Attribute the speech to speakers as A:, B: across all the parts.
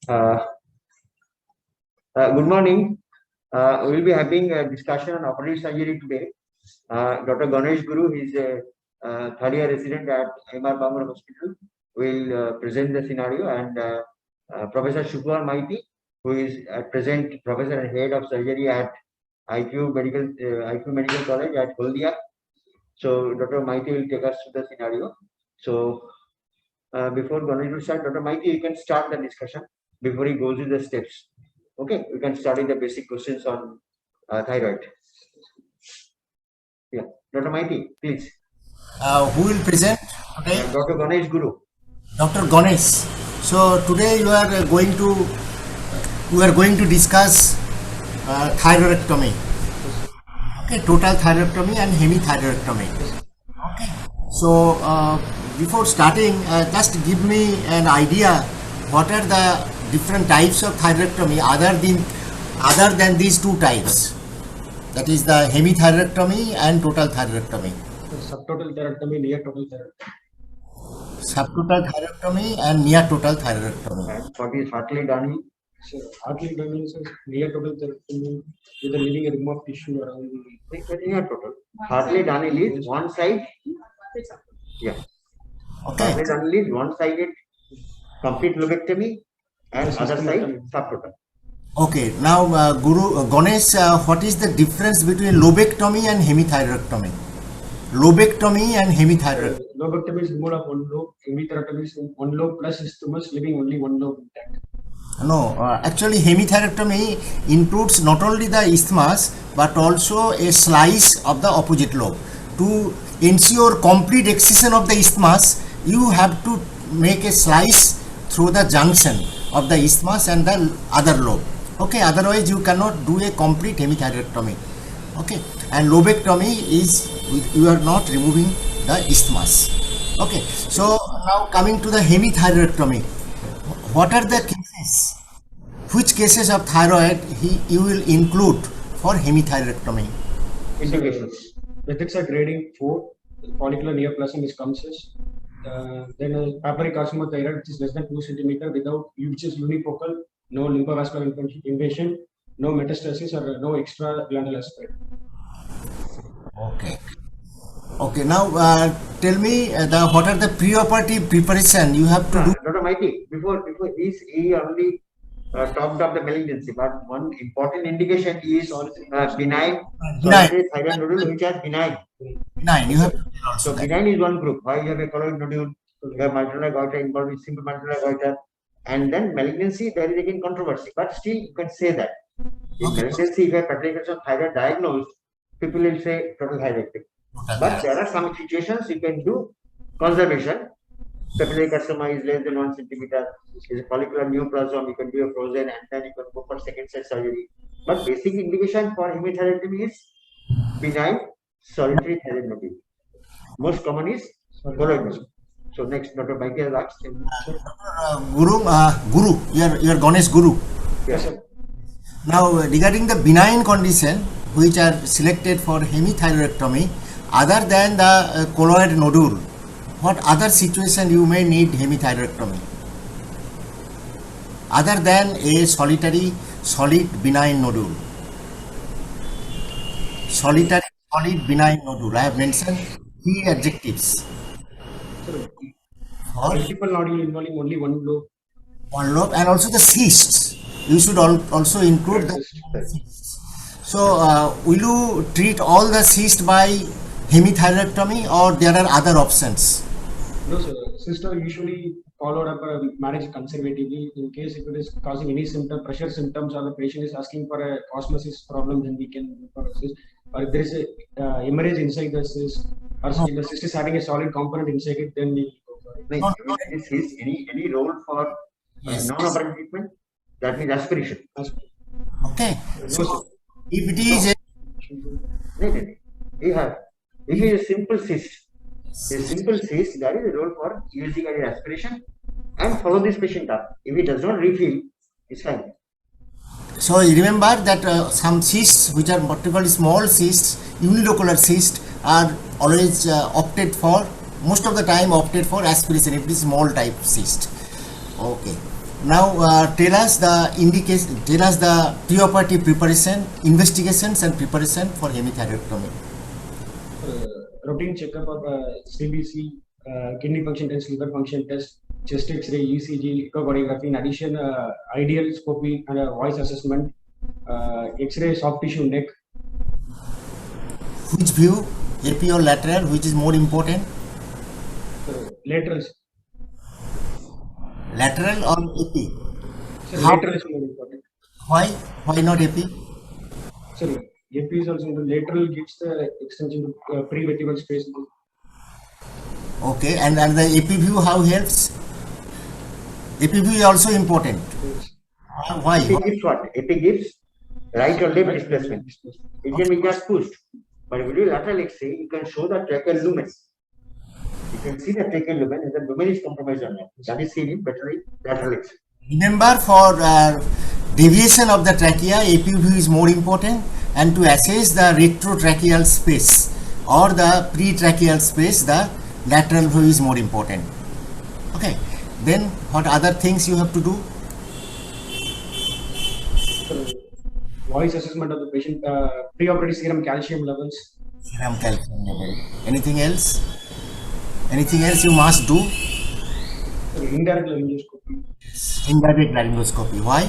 A: Uh, Good morning. We will be having a discussion on operative surgery today. Dr. Ganesh Guru, he is a third year resident at MR Bangor Hospital, will present the scenario, and Professor Shukwan Maiti, who is at present Professor and Head of Surgery at IQ Medical College at Holdia. So Dr. Maiti will take us through the scenario. So before Ganesh will start, Dr. Maiti, you can start the discussion before he goes with the steps. Okay, we can start with the basic questions on thyroid. Yeah, Dr. Maiti, please.
B: Who will present today?
A: Dr. Ganesh Guru.
B: Dr. Ganesh. So today we are going to discuss thyroidectomy. Okay, total thyroidectomy and hemithyroidectomy. Okay. So before starting, just give me an idea what are the different types of thyroidectomy other than these two types. That is the hemithyroidectomy and total thyroidectomy.
C: Subtotal thyroidectomy, near total thyroidectomy.
B: Subtotal thyroidectomy and near total thyroidectomy.
A: And what is Hartley-Dunny?
C: So Hartley-Dunny is near total thyroidectomy with a leaving a rim of tissue around the
A: Near total. Hartley-Dunny is one side. Yeah.
B: Okay.
A: Hartley-Dunny is one-sided complete lobectomy and other side subtotal.
B: Okay, now Ganesh, what is the difference between lobectomy and hemithyroidectomy? Lobectomy and hemithyroidectomy.
C: lobectomy is removal of one lobe, hemithyroidectomy is one lobe plus isthmus, leaving only one lobe intact.
B: No, actually hemithyroidectomy includes not only the isthmus but also a slice of the opposite lobe. To ensure complete excision of the isthmus, you have to make a slice through the junction of the isthmus and the other lobe. Okay, otherwise you cannot do a complete hemithyroidectomy. Okay, and lobectomy is you are not removing the isthmus. Okay, so now coming to the hemithyroidectomy, what are the cases? Which cases of thyroid you will include for hemithyroidectomy?
A: Indications.
C: Methods are grading 4, follicular neoplasm is COMSIS. Then papillary carcinoma thyroid, which is less than 2 cm without, which is unifocal, no lymphovascular invasion, no metastasis or no extra glandular spread.
B: Okay. Okay. Now tell me what are the preoperative preparation you have to do?
A: Dr. Maiti, before this, he only talked of the malignancy, but one important indication is benign solitary thyroid nodule, which are benign.
B: Benign. You have to tell also
A: So
B: that.
A: benign is one group. Why you have a colloid nodule, you have mitral goiter involved with simple mitral goiter, and then malignancy, there is again controversy, but still you can say that. In malignancy, if you have parathyroid thyroid diagnosed, people will say total thyroidectomy. But there are some situations you can do conservation. Papillary carcinoma is less than 1 cm. Is a follicular neoplasm, you can do a frozen, and then you can go for second set surgery. But basic indication for hemithyroidectomy is benign solitary thyroid nodule. Most common is colloid nodule. So next, Dr. Maiti has asked.
B: Guru, you are Ganesh Guru.
A: Yes, sir.
B: Now regarding the benign condition which are selected for hemithyroidectomy, other than the colloid nodule, what other situation you may need hemithyroidectomy? Other than a solitary solid benign nodule. Solitary solid benign nodule. I have mentioned three adjectives.
C: Multiple nodule involving only one lobe.
B: One lobe, and also the cysts. You should also include the cysts. So, will you treat all the cysts by hemithyroidectomy, or there are other options?
C: No, sir. Cysts are usually followed up managed conservatively. In case if it is causing any symptom, pressure symptoms, or the patient is asking for a osmosis problem, then we can go for a cyst. Or if there is a hemorrhage inside the cyst, or if the cyst is having a solid component inside it, then we go for it.
A: Any role for non-operative treatment? That means aspiration.
B: Okay. So, if it is
A: If it is a simple cyst, there is a role for using an aspiration and follow this patient up. If he does not refill, it's fine.
B: So you remember that some cysts, which are what we call small cysts, unilocular cysts, are always opted for, most of the time opted for aspiration if it is small type cyst. Okay. Now tell us the preoperative preparation, investigations and preparation for hemithyroidectomy.
C: Routine checkup of CBC, kidney function test, liver function test, chest X-ray, ECG, echocardiography. In addition, ideal scopy and voice assessment, X-ray soft tissue neck.
B: Which view, AP or lateral, which is more important?
C: Laterals.
B: Lateral or AP?
C: Sir,
B: How-
C: lateral is more important.
B: Why? Why not AP?
C: Sorry, AP is also the lateral gives the extension to prevertebral space.
B: Okay, and the AP view how helps? AP view is also important. Why?
A: AP gives what? AP gives right or left displacement. It can be just pushed. But if you do lateral X-ray, you can show the tracheal lumen. You can see the tracheal lumen and the lumen is compromised or not. That is seen in better lateral X-ray.
B: Remember, for deviation of the trachea, AP view is more important, and to assess the retrotracheal space or the pretracheal space, the lateral view is more important. Okay, then what other things you have to do?
C: Voice assessment of the patient, preoperative serum calcium levels.
B: Serum calcium level. Anything else? Anything else you must do?
C: Indirect laryngoscopy.
B: Indirect laryngoscopy. Why?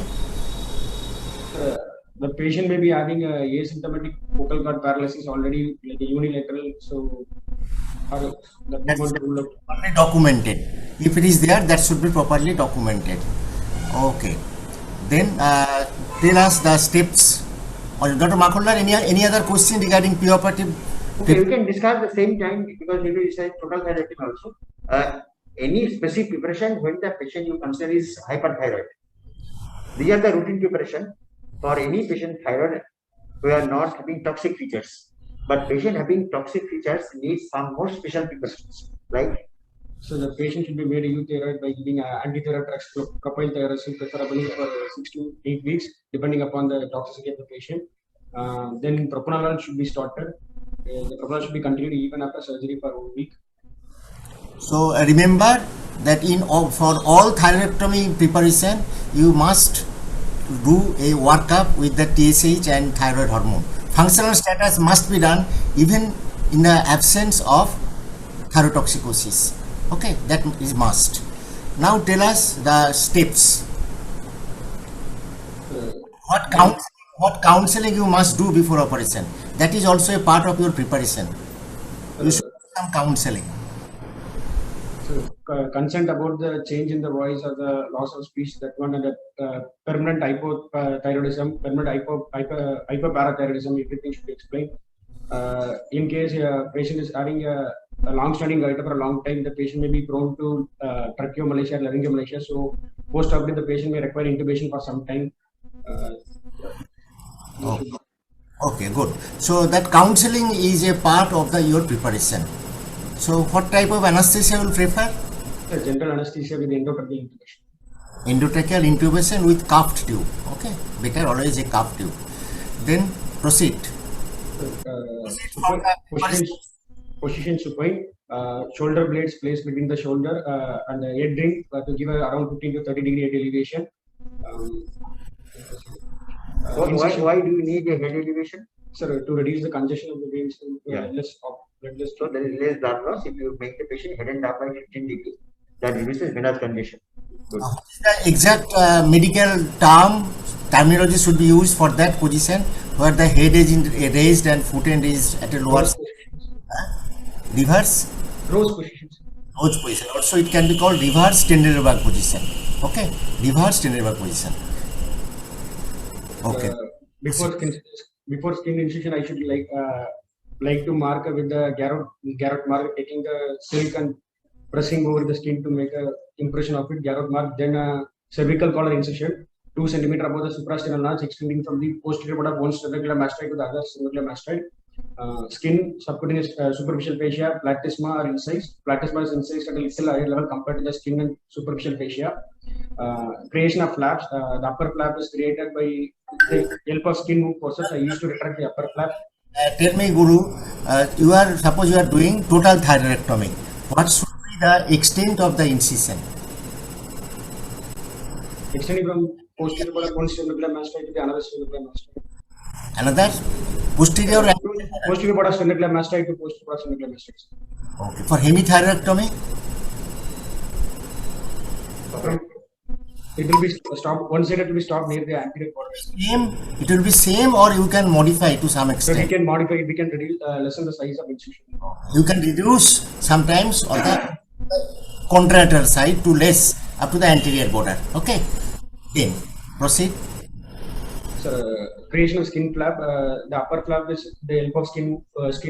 C: The patient may be having asymptomatic vocal cord paralysis already, like a unilateral, so that we want to rule out.
B: Properly documented. If it is there, that should be properly documented. Okay. Then tell us the steps. Or Dr. Makullar, any other question regarding preoperative?
A: Okay, we can discuss the same time because we will decide total thyroidectomy also. Any specific preparation when the patient you consider is hyperthyroid. These are the routine preparation for any patient thyroid who are not having toxic features. But patient having toxic features needs some more special preparations, right?
C: So the patient should be made euthyroid by giving antithyroid drugs, propyl thyroxine, preferably for 6 to 8 weeks, depending upon the toxicity of the patient. Then propranolol should be started. The propranolol should be continued even after surgery for 1 week.
B: So remember that for all thyroidectomy preparation, you must do a workup with the TSH and thyroid hormone. Functional status must be done even in the absence of thyrotoxicosis. Okay, that is must. Now tell us the steps. What counseling you must do before operation? That is also a part of your preparation. You should do some counseling.
C: So consent about the change in the voice or the loss of speech, that one, and the permanent hypothyroidism, permanent hyperparathyroidism, everything should be explained. In case a patient is having a long-standing goiter for a long time, the patient may be prone to tracheomalacia, laryngomalacia. So post-operative, the patient may require intubation for some time.
B: Okay, good. So that counseling is a part of your preparation. So what type of anesthesia you will prefer?
C: General anesthesia with endotracheal intubation.
B: Endotracheal intubation with cuffed tube. Okay, better always a cuffed tube. Then proceed.
C: Position supine, shoulder blades placed between the shoulder and the head ring to give around 15 to 30 degree head elevation.
A: Why do you need a head elevation?
C: Sir, to reduce the congestion of the veins.
A: So there is less blood loss if you make the patient head and up by 15 degrees. That reduces venous congestion. Good.
B: The exact medical terminology should be used for that position where the head is raised and foot end is at a lower reverse
C: Rose positions.
B: Rose position. Also, it can be called reverse Tenderberg position. Okay, reverse Tenderberg position. Okay.
C: Before skin incision, I should like to mark with the Garrot mark, taking the silk and pressing over the skin to make a impression of it. Garrot mark, then cervical collar incision, 2 cm above the suprasternal notch, extending from the posterior part of one cervicular mastoid to the other cervicular mastoid. Skin, subcutaneous superficial fascia, platysma are incised. Platysma is incised at a little higher level compared to the skin and superficial fascia. Creation of flaps. The upper flap is created by the help of skin move process. I used to retract the upper flap.
B: Tell me, Guru, suppose you are doing total thyroidectomy. What should be the extent of the incision?
C: extending from posterior border one sternocleidomastoid mastoid to the another sternocleidomastoid mastoid.
B: Another posterior.
C: Posterior border sternocleidomastoid mastoid to posterior border sternocleidomastoid mastoid.
B: Okay. For hemithyroidectomy,
C: it will be stopped. One side it will be stopped near the anterior border.
B: same. It will be same, or you can modify to some
C: So we
B: extent.
C: can modify it. We can reduce, lessen the size of incision.
B: You can reduce sometimes on the contralateral side to less up to the anterior border. Okay. Then proceed.
C: So creation of skin flap. The upper flap is the help of skin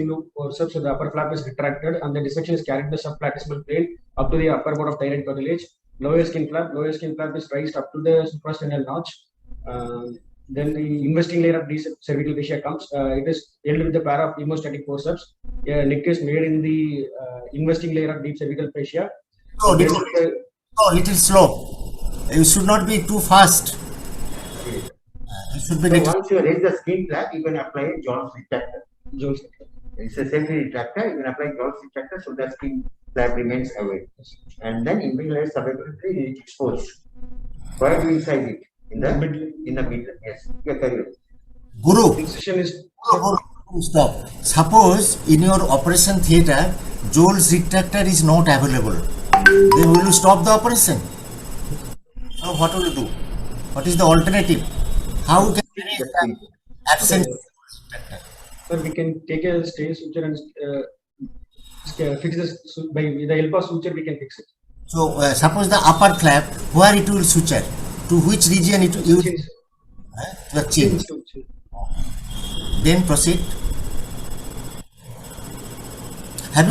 C: loop forceps. So the upper flap is retracted, and the dissection is carried the subplatysmal plane up to the upper bone of thyroid cartilage. Lower skin flap is raised up to the suprasternal notch. Then the investing layer of deep cervical fascia comes. It is held with the pair of hemostatic forceps. Neck is made in the investing layer of deep cervical fascia.
B: So little slow. You should not be too fast. You should be
A: So
B: little.
A: once you raise the skin flap, you can apply a Jones retractor. It's a safety retractor. You can apply Jones retractor so the skin flap remains away. And then invasive subtotal is exposed. Where do you incise it? In the middle. Yes. Yeah, carry on.
B: Guru.
C: Incision is
B: Stop. Suppose in your operation theatre, Joel's retractor is not available. Then will you stop the operation? So what will you do? What is the alternative? How can you absent?
C: so we can take a stay suture and fix this by the help of suture. We can fix it.
B: So suppose the upper flap, where it will suture? To which region it will use? The chin. Then proceed. Have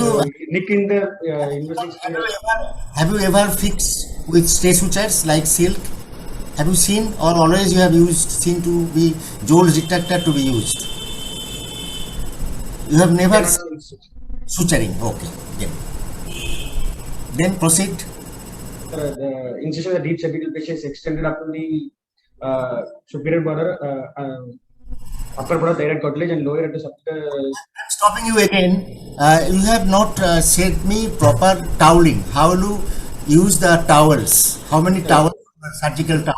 B: you ever fixed with stay sutures like silk? Have you seen, or always you have seen to be Joel's retractor to be used? You have never suturing. Okay. Then proceed.
C: The incision of the deep cervical fascia is extended up to the superior border, upper border thyroid cartilage, and lower at the
B: I'm stopping you again. You have not said me proper toweling. How do you use the towels? How many towels? Surgical towels.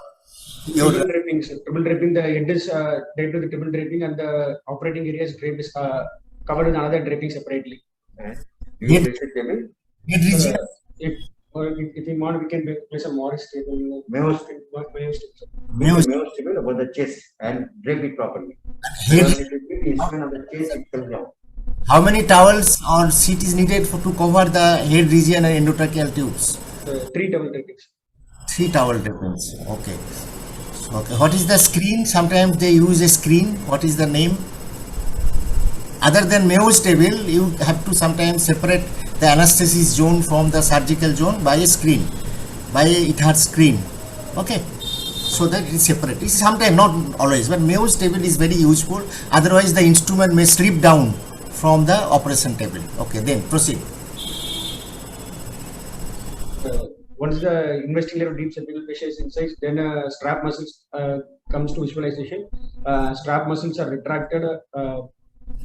C: triple draping. Triple draping. The head is draped with the triple draping, and the operating area is draped covered with another draping separately.
B: Head region.
C: If you want, we can place a Morris table.
A: Mayo table about the chest and drape it properly.
B: How many towels or sheet is needed to cover the head region and endotracheal tubes?
C: 3 towel drapings.
B: 3 towel drapings. Okay. Okay. What is the screen? Sometimes they use a screen. What is the name? Other than Mayo's table, you have to sometimes separate the anesthesis zone from the surgical zone by a screen, by it has screen. Okay, so that it is separate. It is sometimes, not always, but Mayo's table is very useful. Otherwise, the instrument may slip down from the operation table. Okay, then proceed.
C: Once the investing layer of deep cervical fascia is incised, then strap muscles comes to visualization. Strap muscles are retracted.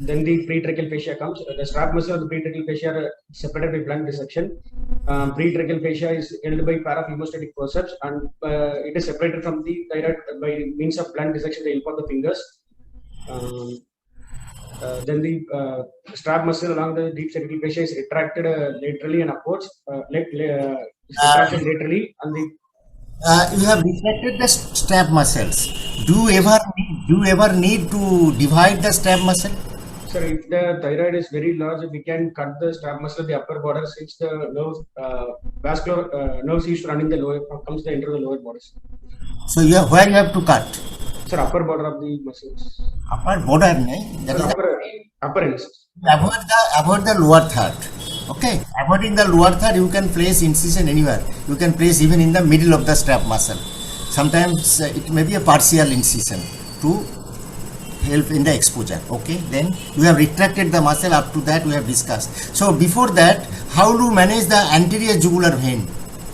C: Then the pretracheal fascia comes. The strap muscle of the pretracheal fascia are separated by blunt dissection. Pretracheal fascia is held by pair of hemostatic forceps, and it is separated from the thyroid by means of blunt dissection with the help of the fingers. Then the strap muscle along the deep cervical fascia is retracted laterally and upwards. Retracted laterally, and the
B: you have retracted the strap muscles. Do you ever need to divide the strap muscle?
C: Sir, if the thyroid is very large, we can cut the strap muscle at the upper border since the vascular nerves used to run in the lower comes to enter the lower borders.
B: So where you have to cut?
C: Sir, upper border of the muscles.
B: Upper border, that
C: Sir,
B: is
C: upper ends.
B: Avoid the lower third. Okay, avoiding the lower third, you can place incision anywhere. You can place even in the middle of the strap muscle. Sometimes it may be a partial incision to help in the exposure. Okay, then you have retracted the muscle. Up to that we have discussed. So before that, how to manage the anterior jugular vein?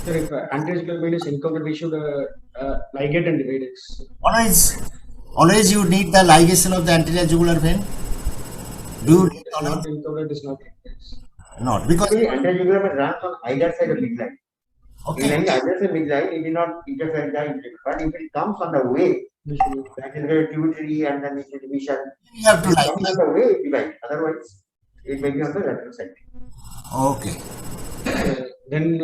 C: Sir, if anterior jugular vein is encountered, we should ligate and divide it.
B: Always you need the ligation of the anterior jugular vein. Do you need
C: not encountered? It is not.
B: Not because
A: the anterior jugular vein runs on either side of the gland.
B: Okay.
A: If adjacent midline, it will not interfere with the inferior. But if it comes on the way, that is the tributary and then it is division.
B: You have to
A: If it
B: like
A: comes on the way, it divides. Otherwise, it may be on the lateral side.
B: Okay.
C: Then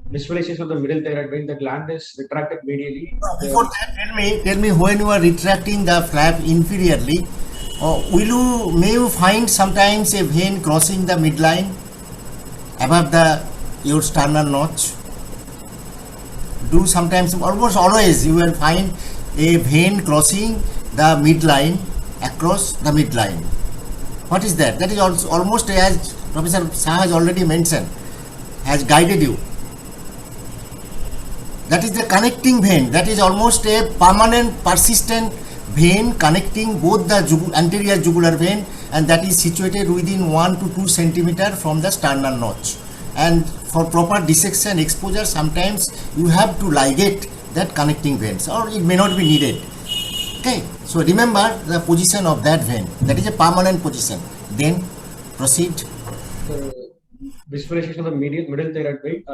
C: visualization of the middle thyroid vein, the gland is retracted medially.
B: Before that, tell me when you are retracting the flap inferiorly, may you find sometimes a vein crossing the midline above your sternal notch? Do sometimes, almost always, you will find a vein crossing the midline, across the midline. What is that? That is also almost, as Professor Shah has already mentioned, has guided you. That is the connecting vein. That is almost a permanent, persistent vein connecting both the anterior jugular vein, and that is situated within 1 to 2 centimeter from the sternal notch. And for proper dissection exposure, sometimes you have to ligate that connecting veins, or it may not be needed. Okay, so remember the position of that vein. That is a permanent position. Then proceed.
C: Visualization of the middle thyroid vein.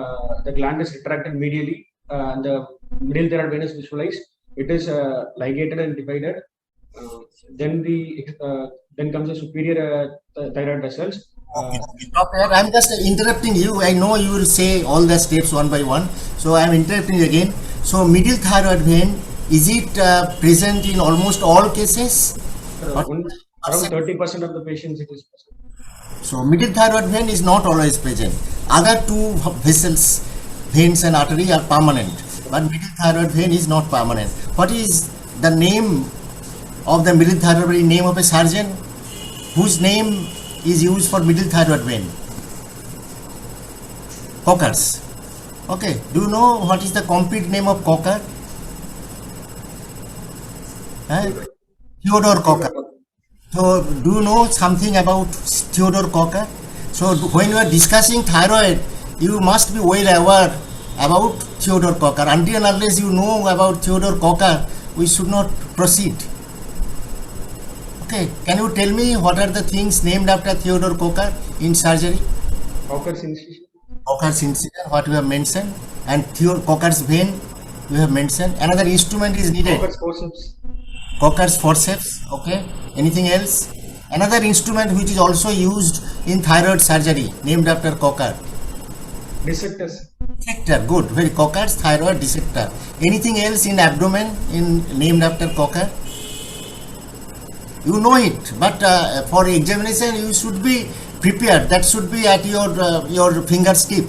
C: The gland is retracted medially, and the middle thyroid vein is visualized. It is ligated and divided. Then comes the superior thyroid vessels.
B: Stop here. I'm just interrupting you. I know you will say all the steps one by one. So I'm interrupting you again. So middle thyroid vein, is it present in almost all cases?
C: Around 30% of the patients it is present.
B: So middle thyroid vein is not always present. Other two vessels, veins and artery are permanent, but middle thyroid vein is not permanent. What is the name of the middle thyroid vein? Name of a surgeon whose name is used for middle thyroid vein? Cockers. Okay. Do you know what is the complete name of Cocker? Theodore Cocker. So, do you know something about Theodore Cocker? So, when you are discussing thyroid, you must be well aware about Theodore Cocker. Until and unless you know about Theodore Cocker, we should not proceed. Okay, can you tell me what are the things named after Theodore Cocker in surgery?
C: Cocker's incision.
B: Cocker's incision, what we have mentioned, and Cocker's vein, we have mentioned. Another instrument is needed.
C: Cocker's forceps.
B: Cocker's forceps, okay. Anything else? Another instrument which is also used in thyroid surgery, named after Cocker.
C: Dissectors.
B: Dissector, good. Very Cocker's thyroid dissector. Anything else in abdomen named after Cocker? You know it, but for examination you should be prepared. That should be at your fingertip.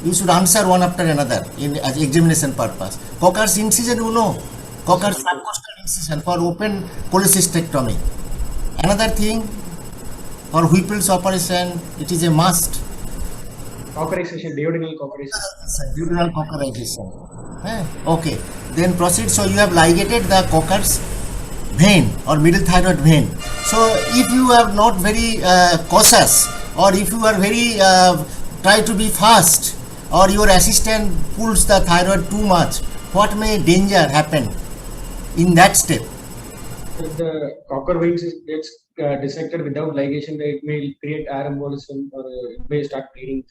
B: You should answer one after another as examination purpose. Cocker's incision, you know. Cocker's subcostal incision for open cholecystectomy. Another thing, for Whipple's operation, it is a must.
C: Cockerization, duodenal cockerization.
B: Duodenal cockerization. Okay, then proceed. So you have ligated the Cocker's vein or middle thyroid vein. So if you are not very cautious, or if you are very try to be fast, or your assistant pulls the thyroid too much, what may danger happen in that step?
C: If the Cocker veins gets dissected without ligation, it may create air embolism, or it may start bleeding.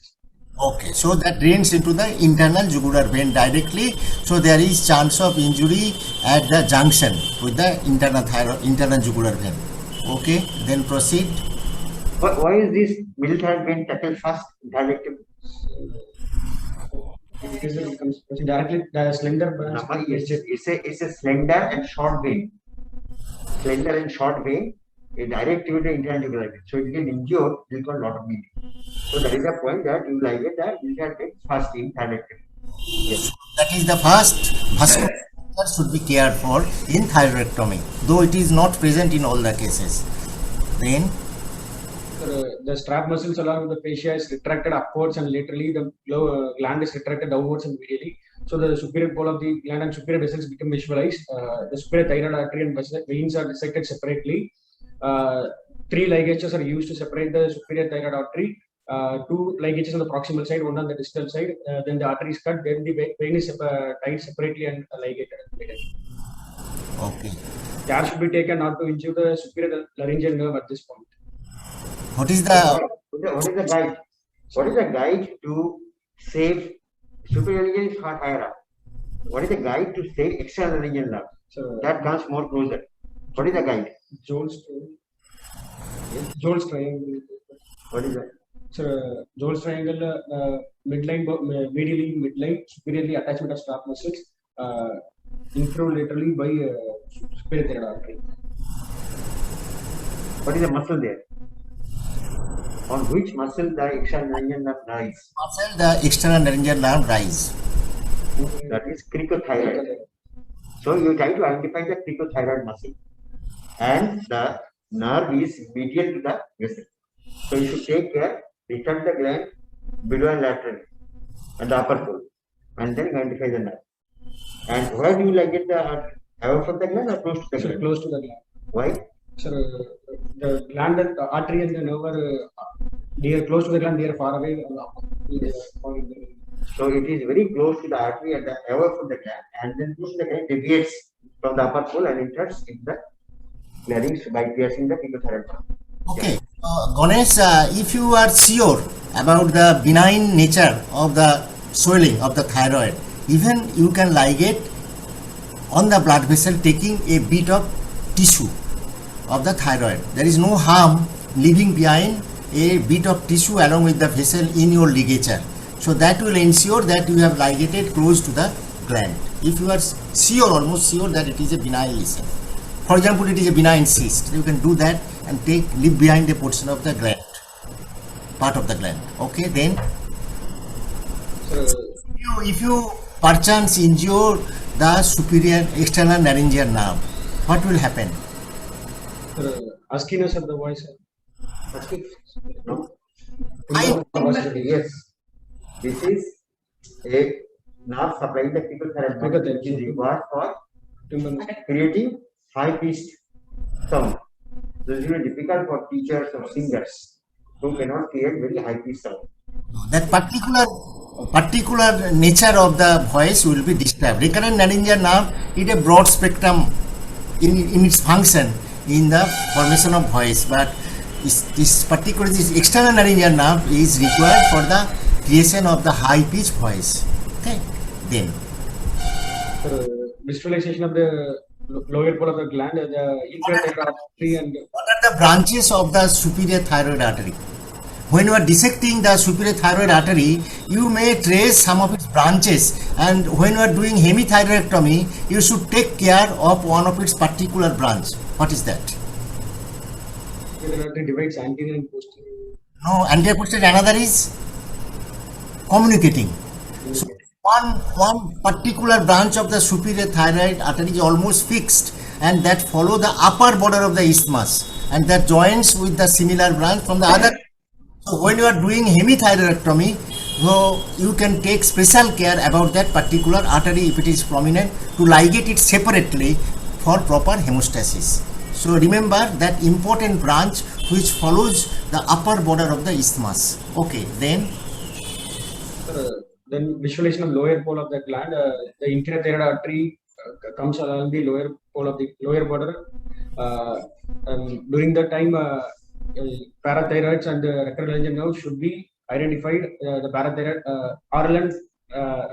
B: Okay, so that drains into the internal jugular vein directly. So there is chance of injury at the junction with the internal jugular vein. Okay, then proceed.
A: Why is this middle thyroid vein tackled first directly?
C: Because it becomes directly the slender branch.
A: It's a slender and short vein. Slender and short vein, a direct to the internal jugular vein. So it can injure, it will cause a lot of bleeding. So that is the point that you ligate that middle thyroid vein first in thyroidectomy. Yes.
B: That is the first vascular should be cared for in thyroidectomy, though it is not present in all the cases. Then
C: the strap muscles along with the fascia is retracted upwards and laterally. The gland is retracted downwards and medially. So the superior pole of the gland and superior vessels become visualized. The superior thyroid artery and veins are dissected separately. 3 ligatures are used to separate the superior thyroid artery. 2 ligatures on the proximal side, 1 on the distal side. Then the artery is cut. Then the vein is tied separately and ligated.
B: okay.
C: Care should be taken not to injure the superior laryngeal nerve at this point.
B: What is the
A: What is the guide? What is the guide to save Superior laryngeal is far higher up. What is the guide to say external laryngeal nerve?
C: So
A: That comes more closer. What is the guide?
C: Jones triangle.
A: What is that?
C: So Jones triangle, midline, medially midline, superiorly attachment of stop muscles, infrolaterally by superior thyroid artery.
A: What is the muscle there? On which muscle the external laryngeal nerve lies?
B: Muscle, the external laryngeal nerve rise.
A: That is cricothyroid. So you try to identify the cricothyroid muscle, and the nerve is medial to the vessel. So you should take care, return the gland below and laterally, and the upper pole, and then identify the nerve. And where do you like it, the away from the gland or close to the
C: So
A: gland?
C: close to the gland.
A: Why?
C: So the gland, the artery and the nerve are near, close to the gland, they are far away.
A: So it is very close to the artery and the away from the gland, and then close to the gland deviates from the upper pole and enters into the larynx by piercing the cricothyroid.
B: Okay, Ganesh, if you are sure about the benign nature of the swelling of the thyroid, even you can ligate on the blood vessel taking a bit of tissue of the thyroid. There is no harm leaving behind a bit of tissue along with the vessel in your ligature. So that will ensure that you have ligated close to the gland. If you are sure, almost sure that it is a benign lesion. For example, it is a benign cyst. You can do that and leave behind a portion of the gland, part of the gland. Okay, then if you perchance injure the superior external laryngeal nerve, what will happen?
C: Huskiness of the voice.
A: No?
B: I
A: Yes. This is a nerve supplying the cricothyroid, which is required for creating high-pitched sound. So it is very difficult for teachers or singers who cannot create very high-pitched sound.
B: that particular nature of the voice will be disturbed. Recurrent laryngeal nerve is a broad spectrum in its function in the formation of voice, but this external laryngeal nerve is required for the creation of the high pitched voice. Okay, then
C: Visualization of the lower pole of the gland, the inferior thyroid artery, and
B: what are the branches of the superior thyroid artery? When you are dissecting the superior thyroid artery, you may trace some of its branches, and when you are doing hemithyroidectomy, you should take care of one of its particular branch. What is that?
C: the artery divides anterior and posterior.
B: No, anterior posterior, another is communicating. So one particular branch of the superior thyroid artery is almost fixed, and that follow the upper border of the isthmus, and that joins with the similar branch from the other. So when you are doing hemithyroidectomy, so you can take special care about that particular artery if it is prominent, to ligate it separately for proper hemostasis. So remember that important branch which follows the upper border of the isthmus. Okay, then
C: Then visualization of lower pole of the gland, the inferior thyroid artery comes along the lower pole of the lower border. During that time, parathyroids and the rectal laryngeal nerve should be identified. The parathyroid RLN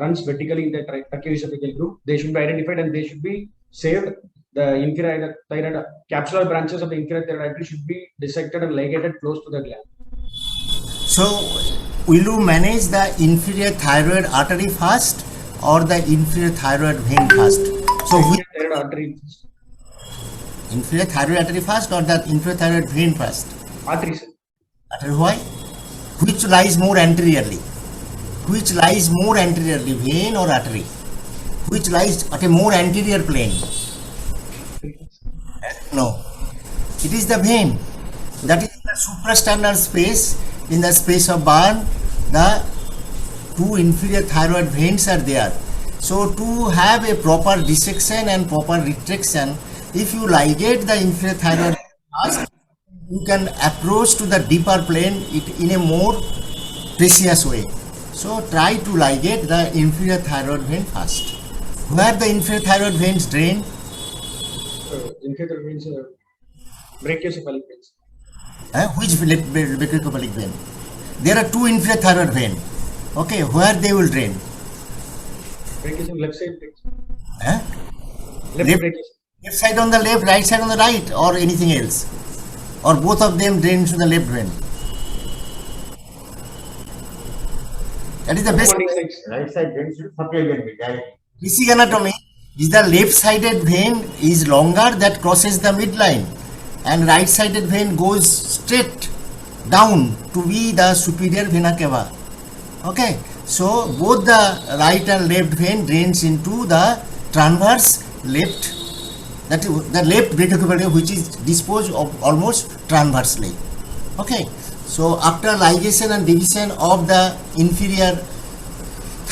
C: runs vertically in the tracheoesophageal groove. They should be identified and they should be saved. The inferior thyroid capsular branches of the inferior thyroid artery should be dissected and ligated close to the gland.
B: so will you manage the inferior thyroid artery first or the inferior thyroid vein first? So
C: Inferior thyroid artery,
B: inferior thyroid artery first or the inferior thyroid vein first?
C: artery, sir.
B: Artery, why? Which lies more anteriorly? Which lies more anteriorly, vein or artery? Which lies at a more anterior plane? No, it is the vein. That is the suprasternal space. In the space of Barn, the two inferior thyroid veins are there. So to have a proper dissection and proper retraction, if you ligate the inferior thyroid first, you can approach to the deeper plane in a more precious way. So try to ligate the inferior thyroid vein first. Where the inferior thyroid veins drain?
C: Inferior veins, brachiocephalic veins.
B: Which brachiocephalic vein? There are two inferior thyroid vein. Okay, where they will drain?
C: Brachiation left side.
B: Huh?
C: Left
B: Left-
C: brachiation.
B: Left side on the left, right side on the right, or anything else? Or both of them drain to the left vein? That is the best.
C: Corresponding sides.
A: Right side drains to subclavian vein directly.
B: Basic anatomy is the left-sided vein is longer that crosses the midline, and right-sided vein goes straight down to be the superior vena cava. Okay, so both the right and left vein drains into the transverse left, that is the left brachiocapillary, which is disposed of almost transversely. Okay, so after ligation and division of the inferior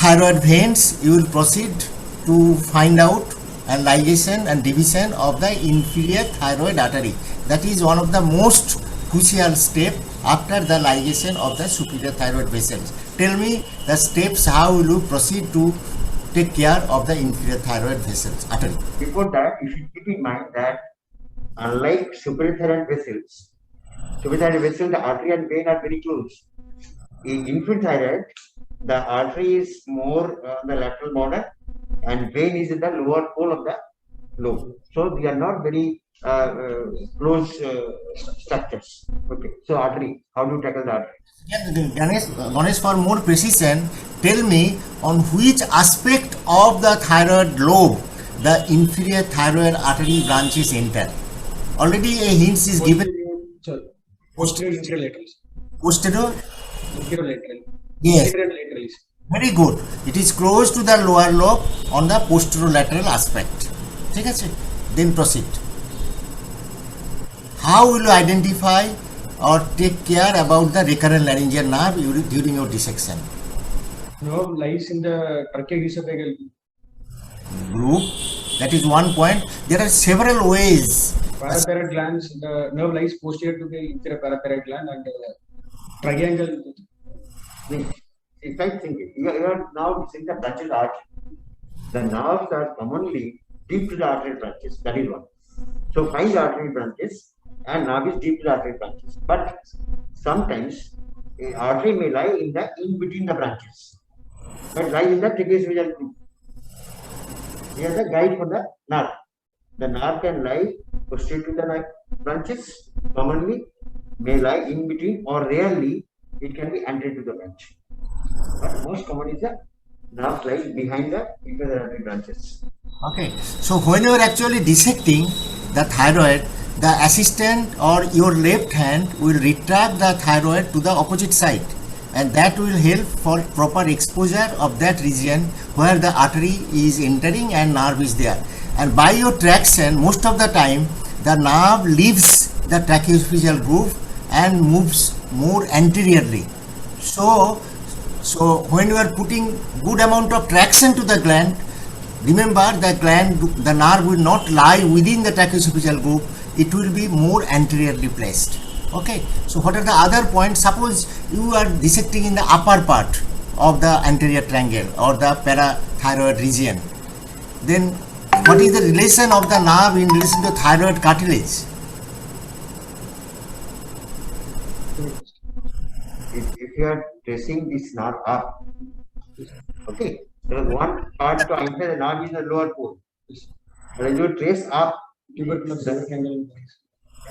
B: thyroid veins, you will proceed to find out and ligation and division of the inferior thyroid artery. That is one of the most crucial step after the ligation of the superior thyroid vessels. Tell me the steps how will you proceed to take care of the inferior thyroid vessels artery.
A: Before that, you should keep in mind that unlike superior thyroid vessels, the artery and vein are very close. In inferior thyroid, the artery is more on the lateral border and vein is in the lower pole of the lobe. So they are not very close structures. Okay. So artery, how do you tackle the artery?
B: Ganesh, for more precision, tell me on which aspect of the thyroid lobe the inferior thyroid artery branches enter. Already a hint is given.
C: Posterior interlaterals.
B: Posterior.
C: Inferior-lateral.
B: Yes.
C: Inferior-lateralis.
B: Very good. It is close to the lower lobe on the posterolateral aspect. ঠিক আছে? Then proceed. How will you identify or take care about the recurrent laryngeal nerve during your dissection?
C: Nerve lies in the tracheoesophageal
B: Group. That is one point. There are several ways.
C: parathyroid glands. The nerve lies posterior to the inferior parathyroid gland and triangle.
A: In fact, thinking, you are now seeing the branches artery. The nerves are commonly deep to the artery branches. That is one. So find the artery branches and nerve is deep to the artery branches. But sometimes artery may lie in between the branches. But lie in the trapezoidal group. Here is the guide for the nerve. The nerve can lie posterior to the branches. Commonly may lie in between, or rarely it can be anterior to the branch. But most common is the nerve lies behind the inferior artery branches.
B: Okay. So when you are actually dissecting the thyroid, the assistant or your left hand will retract the thyroid to the opposite side, and that will help for proper exposure of that region where the artery is entering and nerve is there. And by your traction, most of the time the nerve leaves the tracheoesophageal groove and moves more anteriorly. So when you are putting good amount of traction to the gland, remember the nerve will not lie within the tracheoesophageal groove, it will be more anteriorly placed. Okay, so what are the other points? Suppose you are dissecting in the upper part of the anterior triangle or the parathyroid region, then what is the relation of the nerve in relation to thyroid cartilage?
A: If you are tracing this nerve up, okay, there is one part to enter the nerve is the lower pole. But as you trace up,
C: Tuberculous rectangle.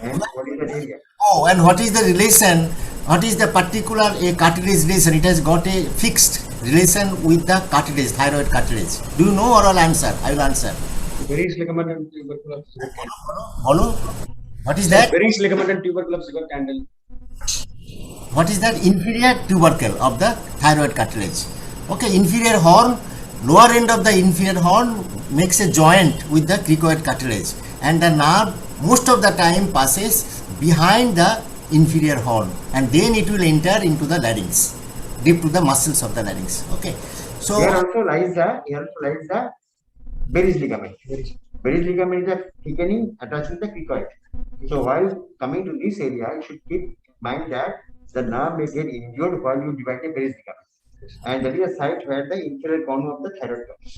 A: and what is the area?
B: Oh, and what is the relation? What is the particular cartilage relation? It has got a fixed relation with the cartilage, thyroid cartilage. Do you know or I'll answer? I will answer.
C: Varus ligament and tuberculous candle.
B: Follow? What is that?
C: Varus ligament and tuberculous candle.
B: What is that? Inferior tubercle of the thyroid cartilage. Okay, inferior horn, lower end of the inferior horn makes a joint with the cricoid cartilage, and the nerve most of the time passes behind the inferior horn, and then it will enter into the larynx, deep to the muscles of the larynx. Okay, so
A: Here also lies the Varus ligament. Varus ligament is a thickening attaching the cricoid. So while coming to this area, you should keep in mind that the nerve may get injured while you divide the Varus ligament, and that is a site where the inferior corner of the thyroid comes.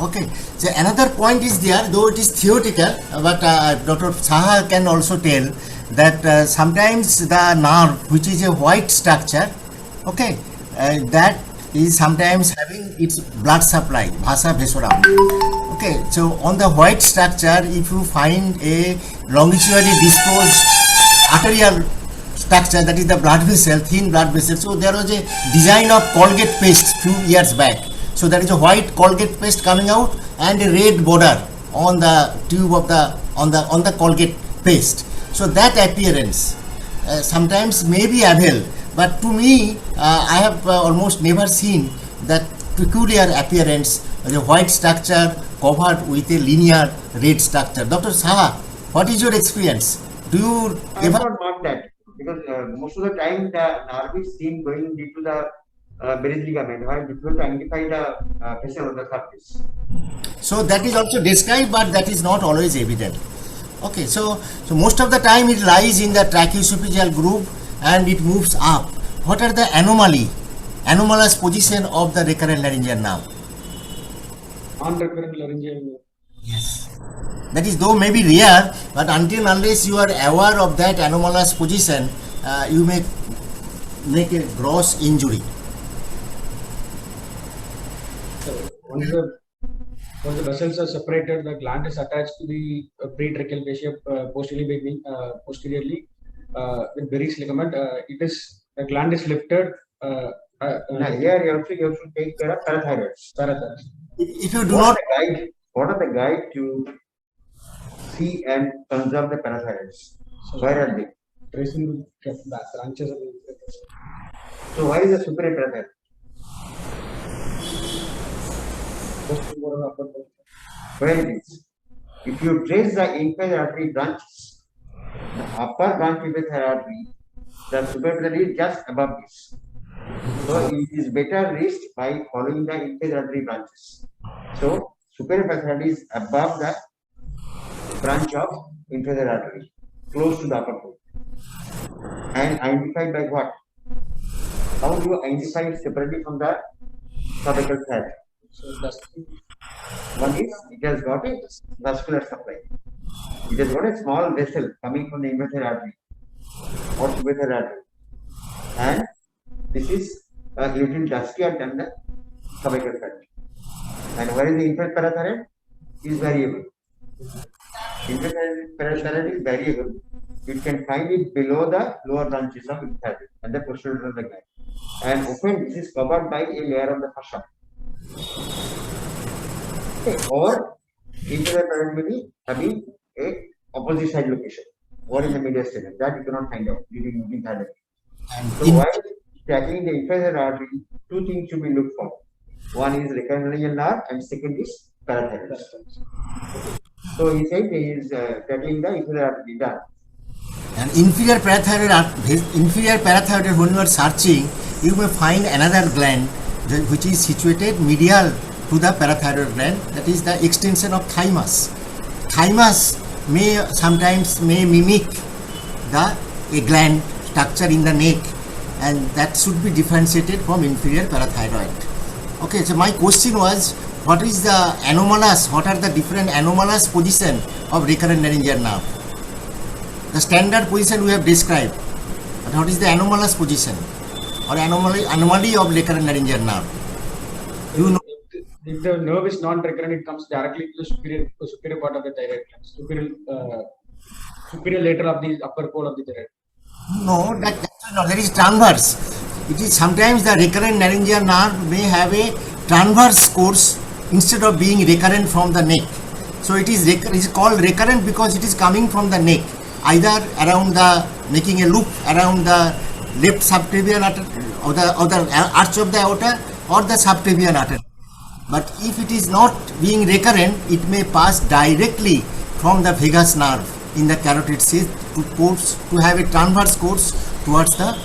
B: okay, so another point is there, though it is theoretical, but Dr. Saha can also tell that sometimes the nerve, which is a white structure, okay, that is sometimes having its blood supply, vasa vasoram. Okay, so on the white structure, if you find a longitudinally disposed arterial structure, that is the blood vessel, thin blood vessel. So there was a design of Colgate paste few years back. So there is a white Colgate paste coming out and a red border on the tube of the on the Colgate paste. So that appearance sometimes may be available, but to me, I have almost never seen that peculiar appearance, the white structure covered with a linear red structure. Dr. Saha, what is your experience? Do you
A: I have not marked that because most of the time the nerve is seen going into the Berry's ligament, while difficult to identify the pressure on the surface.
B: So that is also described, but that is not always evident. Okay, so most of the time it lies in the tracheoesophageal groove and it moves up. What are the anomalous position of the recurrent laryngeal nerve?
C: Non-recurrent laryngeal.
B: Yes. That is, though may be rare, but until unless you are aware of that anomalous position, you may make a gross injury.
C: So once the vessels are separated, the gland is attached to the pretracheal fascia posteriorly with Berry's ligament. The gland is lifted.
A: Now here you have to take care of parathyroid.
B: If you do not,
A: What are the guide to see and conserve the parathyroids?
C: So
A: Where are they?
C: tracing the branches of the.
A: So why is the superior parathyroid? Where it is? If you trace the inferior artery branches, the upper branch of the artery, the superior parathyroid is just above this. So it is better reached by following the inferior artery branches. So superior parathyroid is above the branch of inferior artery, close to the upper foot, and identified by what? How do you identify it separately from the cervical thread?
C: So that's
A: One is it has got a vascular supply. It has got a small vessel coming from the inferior artery or superior artery, and this is a little duskier than the cervical thread. And where is the inferior parathyroid? Is variable. Inferior parathyroid is variable. You can find it below the lower branches of inferior and the posterior of the gland. And often this is covered by a layer of the fascia. Okay. Or inferior parathyroid may be having a opposite side location or in the mediastinum that you cannot find out during thyroid. So while tackling the inferior artery, two things should be looked for. One is recurrent laryngeal nerve and second is parathyroid. So he said he is tackling the inferior artery done.
B: and inferior parathyroid, when you are searching, you may find another gland which is situated medial to the parathyroid gland, that is the extension of thymus. Thymus may sometimes mimic a gland structure in the neck, and that should be differentiated from inferior parathyroid. Okay, so my question was, what are the different anomalous position of recurrent laryngeal nerve? The standard position we have described, but what is the anomalous position or anomaly of recurrent laryngeal nerve? You know.
C: If the nerve is non-recurrent, it comes directly to the superior part of the thyroid gland, superior lateral of the upper pole of the thyroid.
B: No, that's not. There is transverse. It is sometimes the recurrent laryngeal nerve may have a transverse course instead of being recurrent from the neck. So it is called recurrent because it is coming from the neck, either making a loop around the left subclavian artery or the arch of the aorta or the subclavian artery. But if it is not being recurrent, it may pass directly from the vagus nerve in the carotid sheath to have a transverse course towards the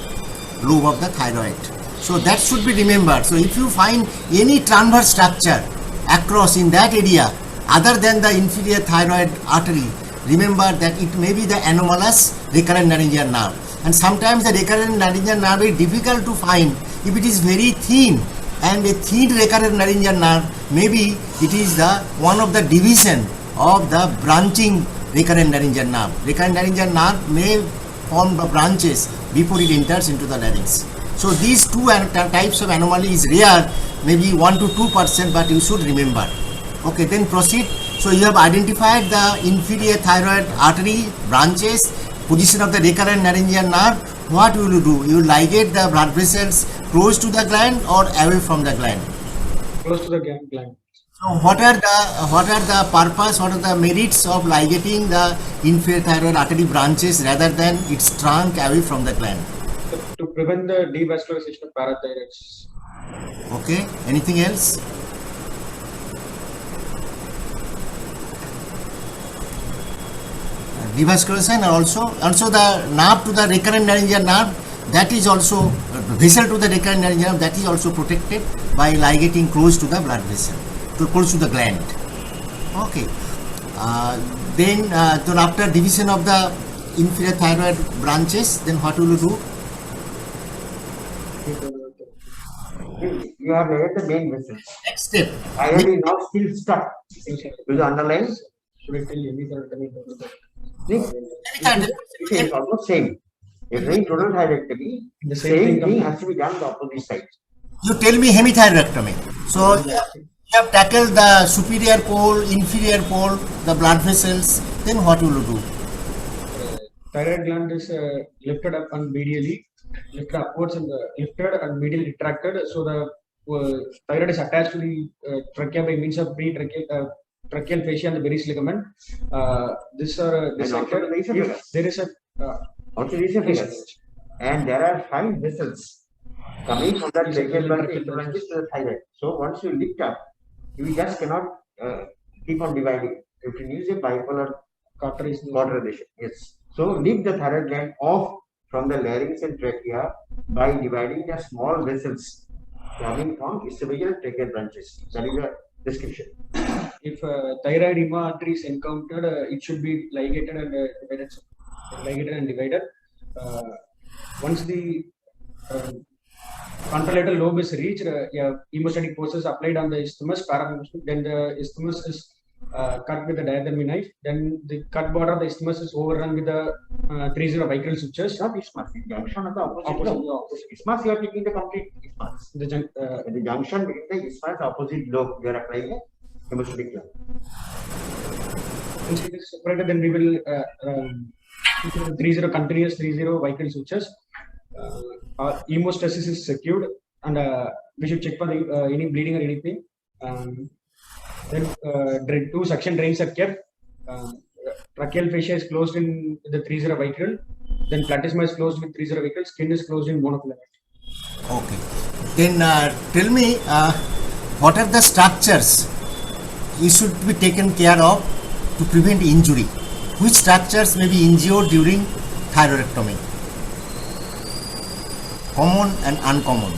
B: lobe of the thyroid. So that should be remembered. So if you find any transverse structure across in that area other than the inferior thyroid artery, remember that it may be the anomalous recurrent laryngeal nerve. And sometimes the recurrent laryngeal nerve is difficult to find if it is very thin, and a thin recurrent laryngeal nerve, maybe it is one of the division of the branching recurrent laryngeal nerve. Recurrent laryngeal nerve may form the branches before it enters into the larynx. So these two types of anomaly is rare, maybe 1 to 2%, but you should remember. Okay, then proceed. So you have identified the inferior thyroid artery branches, position of the recurrent laryngeal nerve. What will you do? You will ligate the blood vessels close to the gland or away from the gland?
C: Close to the gland.
B: So what are the purpose, what are the merits of ligating the inferior thyroid artery branches rather than its trunk away from the gland?
C: To prevent the devascularization of parathyroids.
B: Okay, anything else? Devascularization and also the nerve to the recurrent laryngeal nerve, that is also vessel to the recurrent laryngeal nerve, that is also protected by ligating close to the blood vessel, close to the gland. Okay, then after division of the inferior thyroid branches, then what will you do?
A: You have laid the main vessels.
B: Next step.
A: Thyroid is now still stuck. Will you underline?
C: Should I tell you
A: It is almost same. If doing total thyroidectomy,
C: The
A: same
C: same
A: thing
C: thing
A: has to be done on the opposite side.
B: You tell me hemithyroidectomy. So you have tackled the superior pole, inferior pole, the blood vessels. Then what will you do?
C: thyroid gland is lifted up and medially, lifted upwards and lifted and medially retracted. So the thyroid is attached to the trachea by means of tracheal fascia and the Berry's ligament. These are dissected. If there is a
A: Also, these are figures. And there are 5 vessels coming from that tracheal branches to the thyroid. So once you lift up, you just cannot keep on dividing. You can use a bipolar cauterization. Yes. So lift the thyroid gland off from the larynx and trachea by dividing the small vessels coming from esophageal and tracheal branches. That is the description.
C: If thyroid hema artery is encountered, it should be ligated and divided. Once the contralateral lobe is reached, hemostatic forces applied on the isthmus, then the isthmus is cut with a diathermy knife. Then the cut border of the isthmus is overrun with the 30 vicral sutures.
A: Not isthmus, the junction of the opposite. Isthmus, you are taking the complete isthmus. The junction between the isthmus opposite lobe, you are applying a hemostatic glove.
C: Once it is separated, then we will 30 continuous 30 vicral sutures. Hemostasis is secured, and we should check for any bleeding or anything. Then 2 suction drains are kept. Tracheal fascia is closed in the 30 vicral. Then platysma is closed with 30 vicral. Skin is closed in monofilament.
B: Okay. Then tell me, what are the structures you should be taken care of to prevent injury? Which structures may be injured during thyroidectomy? Common and uncommon.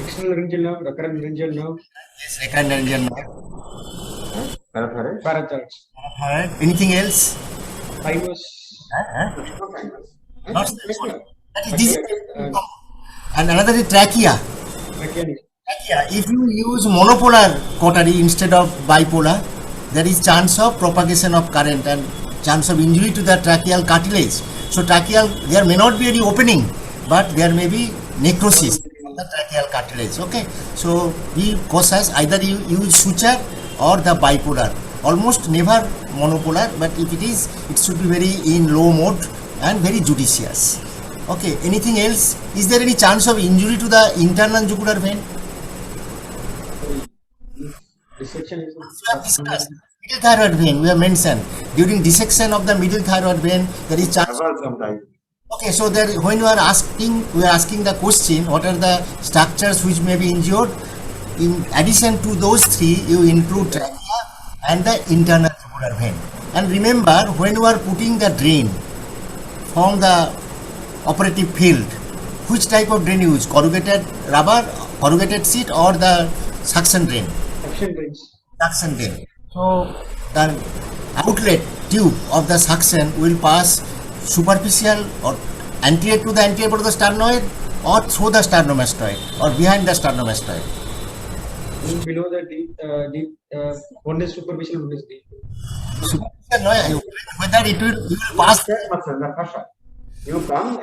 C: External laryngeal nerve, recurrent laryngeal nerve.
B: Yes, recurrent laryngeal nerve.
C: Parathyroid.
B: Anything else?
C: Thymus.
B: Not this. And another is trachea.
C: Trachea.
B: If you use monopolar cautery instead of bipolar, there is chance of propagation of current and chance of injury to the tracheal cartilage. So tracheal, there may not be any opening, but there may be necrosis of the tracheal cartilage. Okay, so be cautious. Either you use suture or the bipolar. Almost never monopolar, but if it is, it should be very in low mode and very judicious. Okay, anything else? Is there any chance of injury to the internal jugular vein?
C: Dissection is
B: middle thyroid vein, we have mentioned. During dissection of the middle thyroid vein, there is chance. Okay, so there, when we are asking the question, what are the structures which may be injured? In addition to those 3, you include trachea and the internal jugular vein. And remember, when you are putting the drain from the operative field, which type of drain you use? Corrugated rubber, corrugated sheet, or the suction drain?
C: suction drains.
B: Suction drain. So the outlet tube of the suction will pass superficial or anterior to the anterior part of the sternoid, or through the sternomastoid, or behind the sternomastoid.
C: Below the deep, one is superficial, one is deep.
B: Superficial, no, whether it will pass
A: the fascia. You come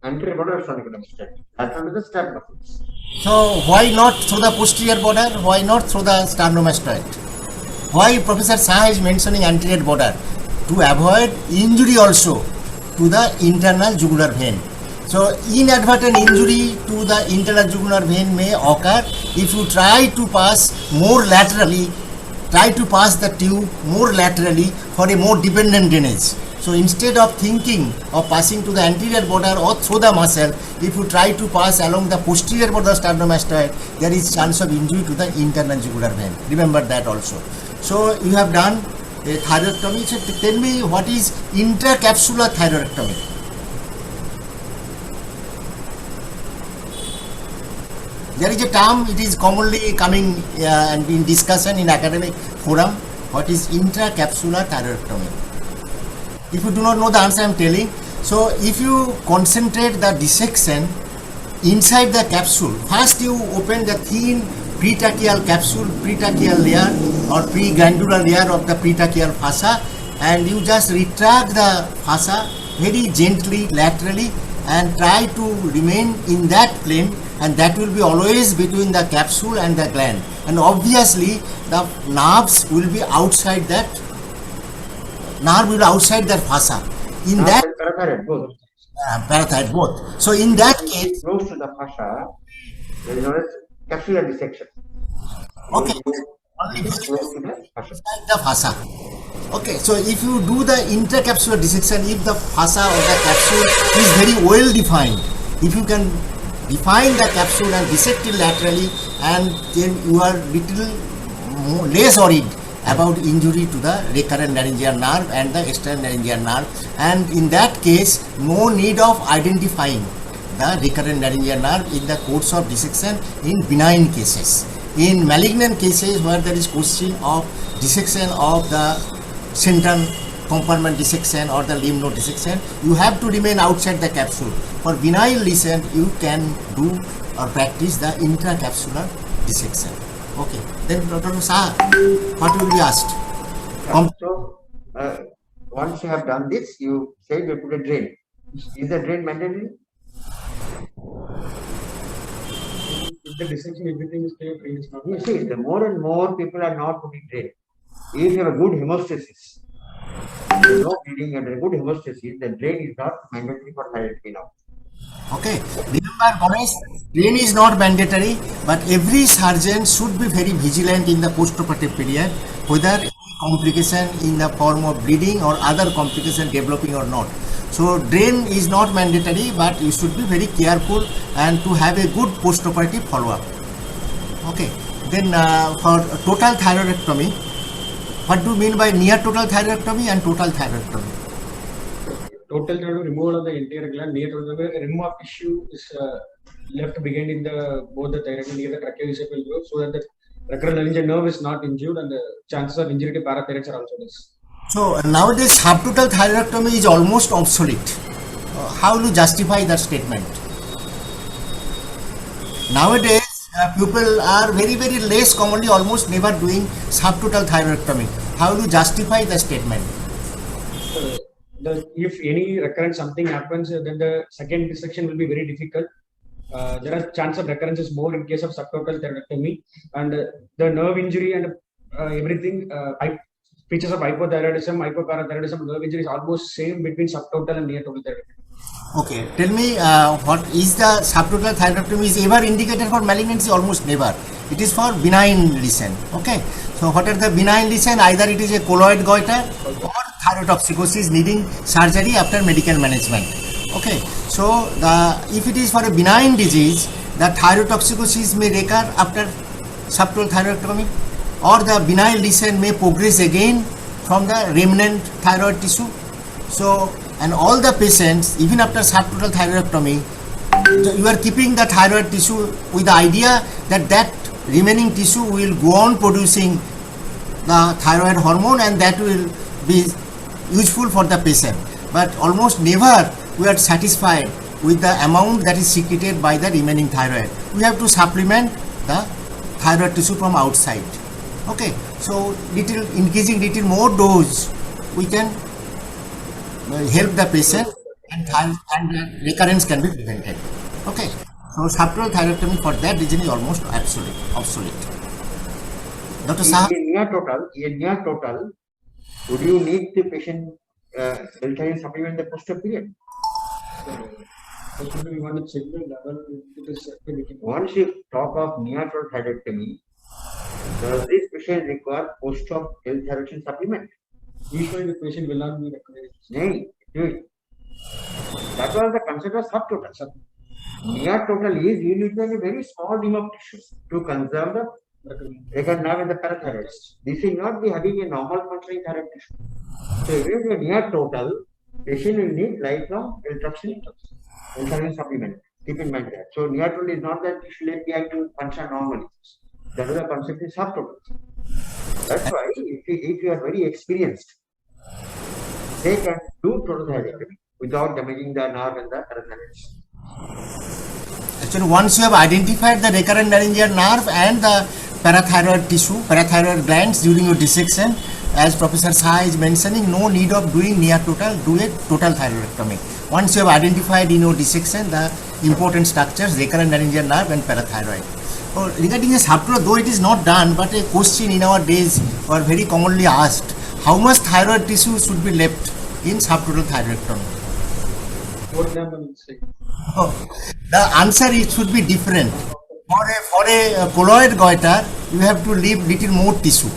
A: anterior border of sternocleidomastoid. Lateral to the sternum muscles.
B: So why not through the posterior border? Why not through the sternomastoid? Why Professor Shah is mentioning anterior border? To avoid injury also to the internal jugular vein. So inadvertent injury to the internal jugular vein may occur if you try to pass more laterally, try to pass the tube more laterally for a more dependent drainage. So instead of thinking of passing to the anterior border or through the muscle, if you try to pass along the posterior border of sternomastoid, there is chance of injury to the internal jugular vein. Remember that also. So you have done a thyroidectomy. So tell me, what is intracapsular thyroidectomy? There is a term, it is commonly coming and in discussion in academic forum. What is intracapsular thyroidectomy? If you do not know the answer I am telling, so if you concentrate the dissection inside the capsule, first you open the thin pretracheal capsule, pretracheal layer or preglandular layer of the pretracheal fossa, and you just retract the fossa very gently laterally and try to remain in that plane, and that will be always between the capsule and the gland, and obviously the nerves will be outside that fossa. In that
A: Parathyroid, both.
B: parathyroid both. So in that case,
A: Close to the fascia, there is known as capsular dissection.
B: okay,
A: Only close to the fascia.
B: inside the fossa. Okay, so if you do the intracapsular dissection, if the fossa or the capsule is very well defined, if you can define the capsule and dissect it laterally, and then you are little less worried about injury to the recurrent laryngeal nerve and the external laryngeal nerve, and in that case no need of identifying the recurrent laryngeal nerve in the course of dissection in benign cases. In malignant cases where there is question of dissection of the central compartment dissection or the lymph node dissection, you have to remain outside the capsule. For benign lesion, you can do or practice the intracapsular dissection. Okay, then Dr. Shah, what will be asked?
A: So, once you have done this, you say you put a drain. Is the drain mandatory?
C: If the dissection, everything is clear, drain is not.
A: You see, the more and more people are not putting drain. If you have a good hemostasis, there is no bleeding and a good hemostasis, the drain is not mandatory for thyroidectomy now.
B: Okay, remember Ganesh, drain is not mandatory, but every surgeon should be very vigilant in the postoperative period, whether any complication in the form of bleeding or other complication developing or not. So drain is not mandatory, but you should be very careful and to have a good postoperative follow-up. Okay, then for total thyroidectomy, what do you mean by near total thyroidectomy and total thyroidectomy?
C: Total removal of the entire gland, near to the removal of tissue is left behind in the both the thyroid near the tracheoesophageal groove, so that the recurrent laryngeal nerve is not injured and the chances of injury to parathyroids are also less.
B: So nowadays subtotal thyroidectomy is almost obsolete. How will you justify that statement? Nowadays people are very less commonly, almost never doing subtotal thyroidectomy. How will you justify the statement?
C: If any recurrent something happens, then the second dissection will be very difficult. There are chance of recurrence is more in case of subtotal thyroidectomy, and the nerve injury and everything, features of hypothyroidism, hypoparathyroidism, nerve injury is almost same between subtotal and near total thyroidectomy.
B: Okay, tell me what is the subtotal thyroidectomy is ever indicated for malignancy? Almost never. It is for benign lesion. Okay, so what are the benign lesion? Either it is a colloid goiter or thyrotoxicosis needing surgery after medical management. Okay, so if it is for a benign disease, the thyrotoxicosis may recur after subtotal thyroidectomy, or the benign lesion may progress again from the remnant thyroid tissue. So, and all the patients, even after subtotal thyroidectomy, you are keeping the thyroid tissue with the idea that that remaining tissue will go on producing the thyroid hormone and that will be useful for the patient. But almost never we are satisfied with the amount that is secreted by the remaining thyroid. We have to supplement the thyroid tissue from outside. Okay, so increasing little more dose, we can help the patient and recurrence can be prevented. Okay, so subtotal thyroidectomy for that reason is almost obsolete. Dr. Saha?
A: In near total, would you need the patient L-thyroid supplement the post-op period?
C: We want to check the level. It is
A: Once you talk of near total thyroidectomy, does this patient require post-op L-thyroid supplement?
C: usually the patient will not be required.
A: Nay, that was the concept of subtotal. Near total is usually a very small rim of tissue to conserve the recurrent nerve and the parathyroid. This will not be having a normal functioning thyroid tissue. So if it is a near total, patient will need lifelong L-thyroid supplement. Keep in mind that. So near total is not that tissue left behind to function normally. That is the concept is subtotal. That's why if you are very experienced, they can do total thyroidectomy without damaging the nerve and the parathyroid.
B: Actually, once you have identified the recurrent laryngeal nerve and the parathyroid tissue, parathyroid glands during your dissection, as Professor Saha is mentioning, no need of doing near total, do a total thyroidectomy. Once you have identified in your dissection the important structures, recurrent laryngeal nerve and parathyroid. So regarding the subtotal, though it is not done, but a question in our days or very commonly asked, how much thyroid tissue should be left in subtotal thyroidectomy?
C: What number will say?
B: The answer it should be different. For a colloid goiter, you have to leave little more tissue,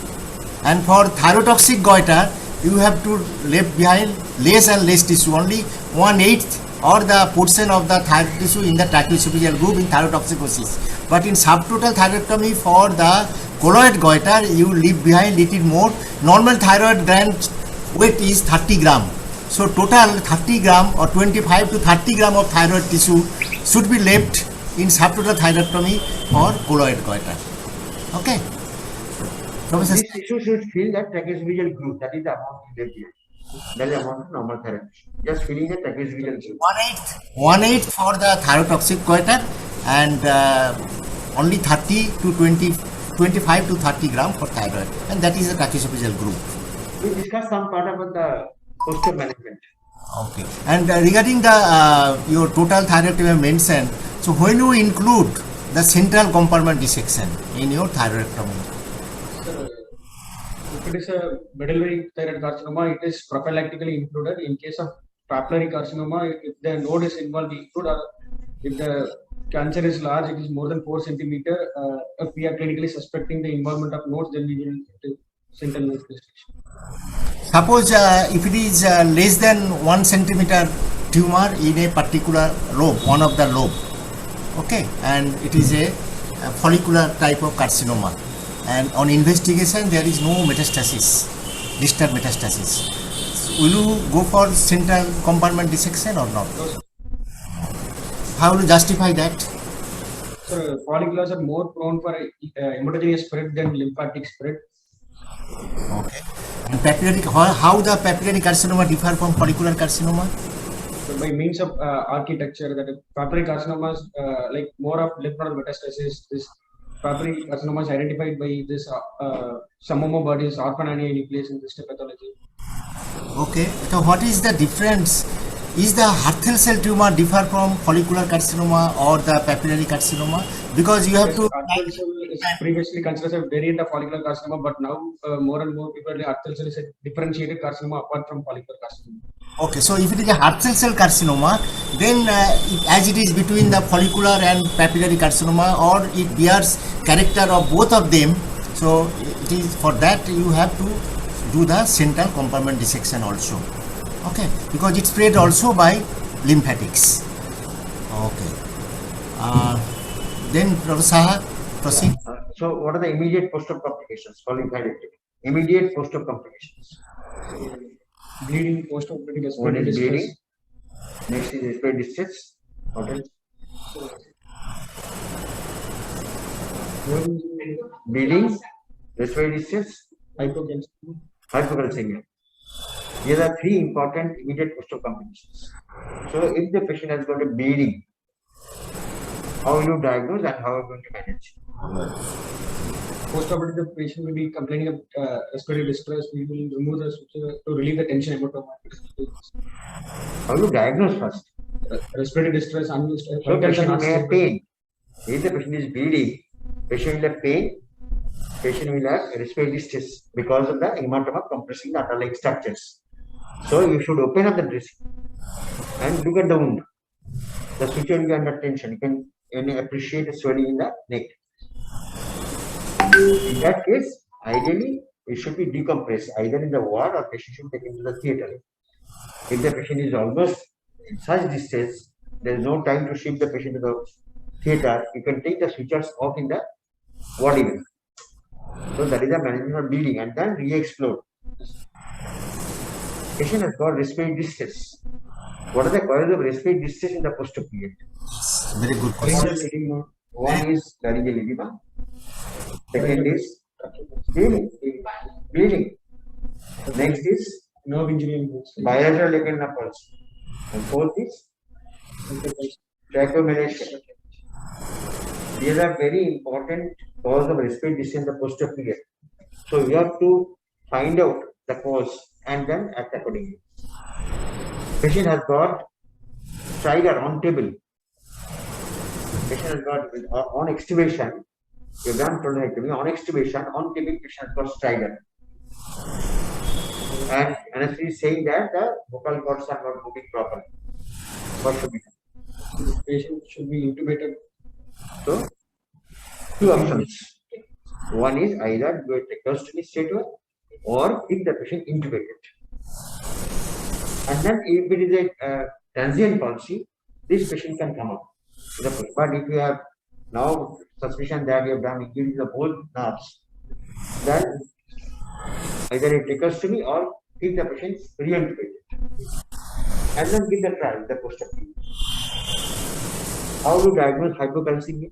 B: and for thyrotoxic goiter, you have to leave behind less and less tissue, only 1/8 or the portion of the thyroid tissue in the tracheoesophageal groove in thyrotoxicosis. But in subtotal thyroidectomy for the colloid goiter, you leave behind little more. Normal thyroid gland weight is 30 gram. So total 30 gram or 25 to 30 gram of thyroid tissue should be left in subtotal thyroidectomy for colloid goiter. Okay. Professor,
A: This tissue should fill that tracheoesophageal groove. That is the amount you left behind. That is the amount of normal thyroid tissue. Just filling the tracheoesophageal groove.
B: 1/8 for the thyrotoxic goiter and only 30 to 25 to 30 gram for thyroid, and that is the tracheoesophageal groove.
A: We discussed some part about the post-op management.
B: Okay. And regarding the your total thyroidectomy mentioned, so when you include the central compartment dissection in your thyroidectomy?
C: If it is a medullary thyroid carcinoma, it is prophylactically included. In case of papillary carcinoma, if the node is involved, we include, or if the cancer is large, it is more than 4 centimeter. If we are clinically suspecting the involvement of nodes, then we will do central node dissection.
B: Suppose if it is less than 1 centimeter tumor in a particular lobe, one of the lobe, okay, and it is a follicular type of carcinoma, and on investigation there is no metastasis, distant metastasis. So will you go for central compartment dissection or not? How will you justify that?
C: So folliculars are more prone for hematogenous spread than lymphatic spread.
B: Okay. And papillary, how the papillary carcinoma differ from follicular carcinoma?
C: So by means of architecture, that papillary carcinomas like more of lymph node metastasis. This papillary carcinoma is identified by this some bodies, orphanania nucleus in histopathology.
B: Okay. So what is the difference? Is the Hurthle cell tumor differ from follicular carcinoma or the papillary carcinoma? Because you have to.
C: Hurthle cell is previously considered a variant of follicular carcinoma, but now more and more people, Hurthle cell is a differentiated carcinoma apart from follicular carcinoma.
B: Okay, so if it is a Hurthle cell carcinoma, then as it is between the follicular and papillary carcinoma, or it bears character of both of them, so it is for that you have to do the central compartment dissection also. Okay, because it's spread also by lymphatics. Okay. Then Professor Saha, proceed.
A: So what are the immediate post-op complications following thyroidectomy? Immediate post-op complications.
C: Bleeding, post-operative
A: One is
C: distress.
A: bleeding. Next is respiratory distress. What else? Bleeding, respiratory distress, hypocalcemia. These are 3 important immediate post-op complications. So if the patient has got a bleeding, how will you diagnose and how are you going to manage?
C: Postoperative patient will be complaining of respiratory distress. We will remove the suture to relieve the tension hematoma.
A: How you diagnose first?
C: Respiratory distress, unused.
A: So patient may have pain. If the patient is bleeding, patient will have pain, patient will have respiratory distress because of the hematoma compressing the underlying structures. So you should open up the dressing and look at the wound. The suture will be under tension. You can appreciate the swelling in the neck. In that case, ideally, it should be decompressed either in the ward or patient should be taken to the theatre. If the patient is almost in such distress, there is no time to shift the patient to the theatre. You can take the sutures off in the ward even. So that is the management of bleeding and then re-explode. Patient has got respiratory distress. What are the causes of respiratory distress in the postoperative period?
B: Very good question.
A: One is laryngeal edema. Second is bleeding. Next is
C: nerve injury and books.
A: bilateral ligament pulse. And fourth is tracheomalacia. These are very important cause of respiratory distress in the postoperative period. So we have to find out the cause and then act accordingly. Patient has got stridor on table. Patient has got on extubation. You have done thyroidectomy on extubation on table. Patient has got stridor. And anesthesia is saying that the vocal cords are not moving properly. What should be done?
C: The patient should be intubated.
A: So, two options. One is either do a tracheostomy straight away or keep the patient intubated. And then if it is a transient palsy, this patient can come up. But if you have now suspicion that you have done injury to both nerves, then either a tracheostomy or keep the patient re-intubated. And then give the trial, the postoperative. How to diagnose hypocalcemia?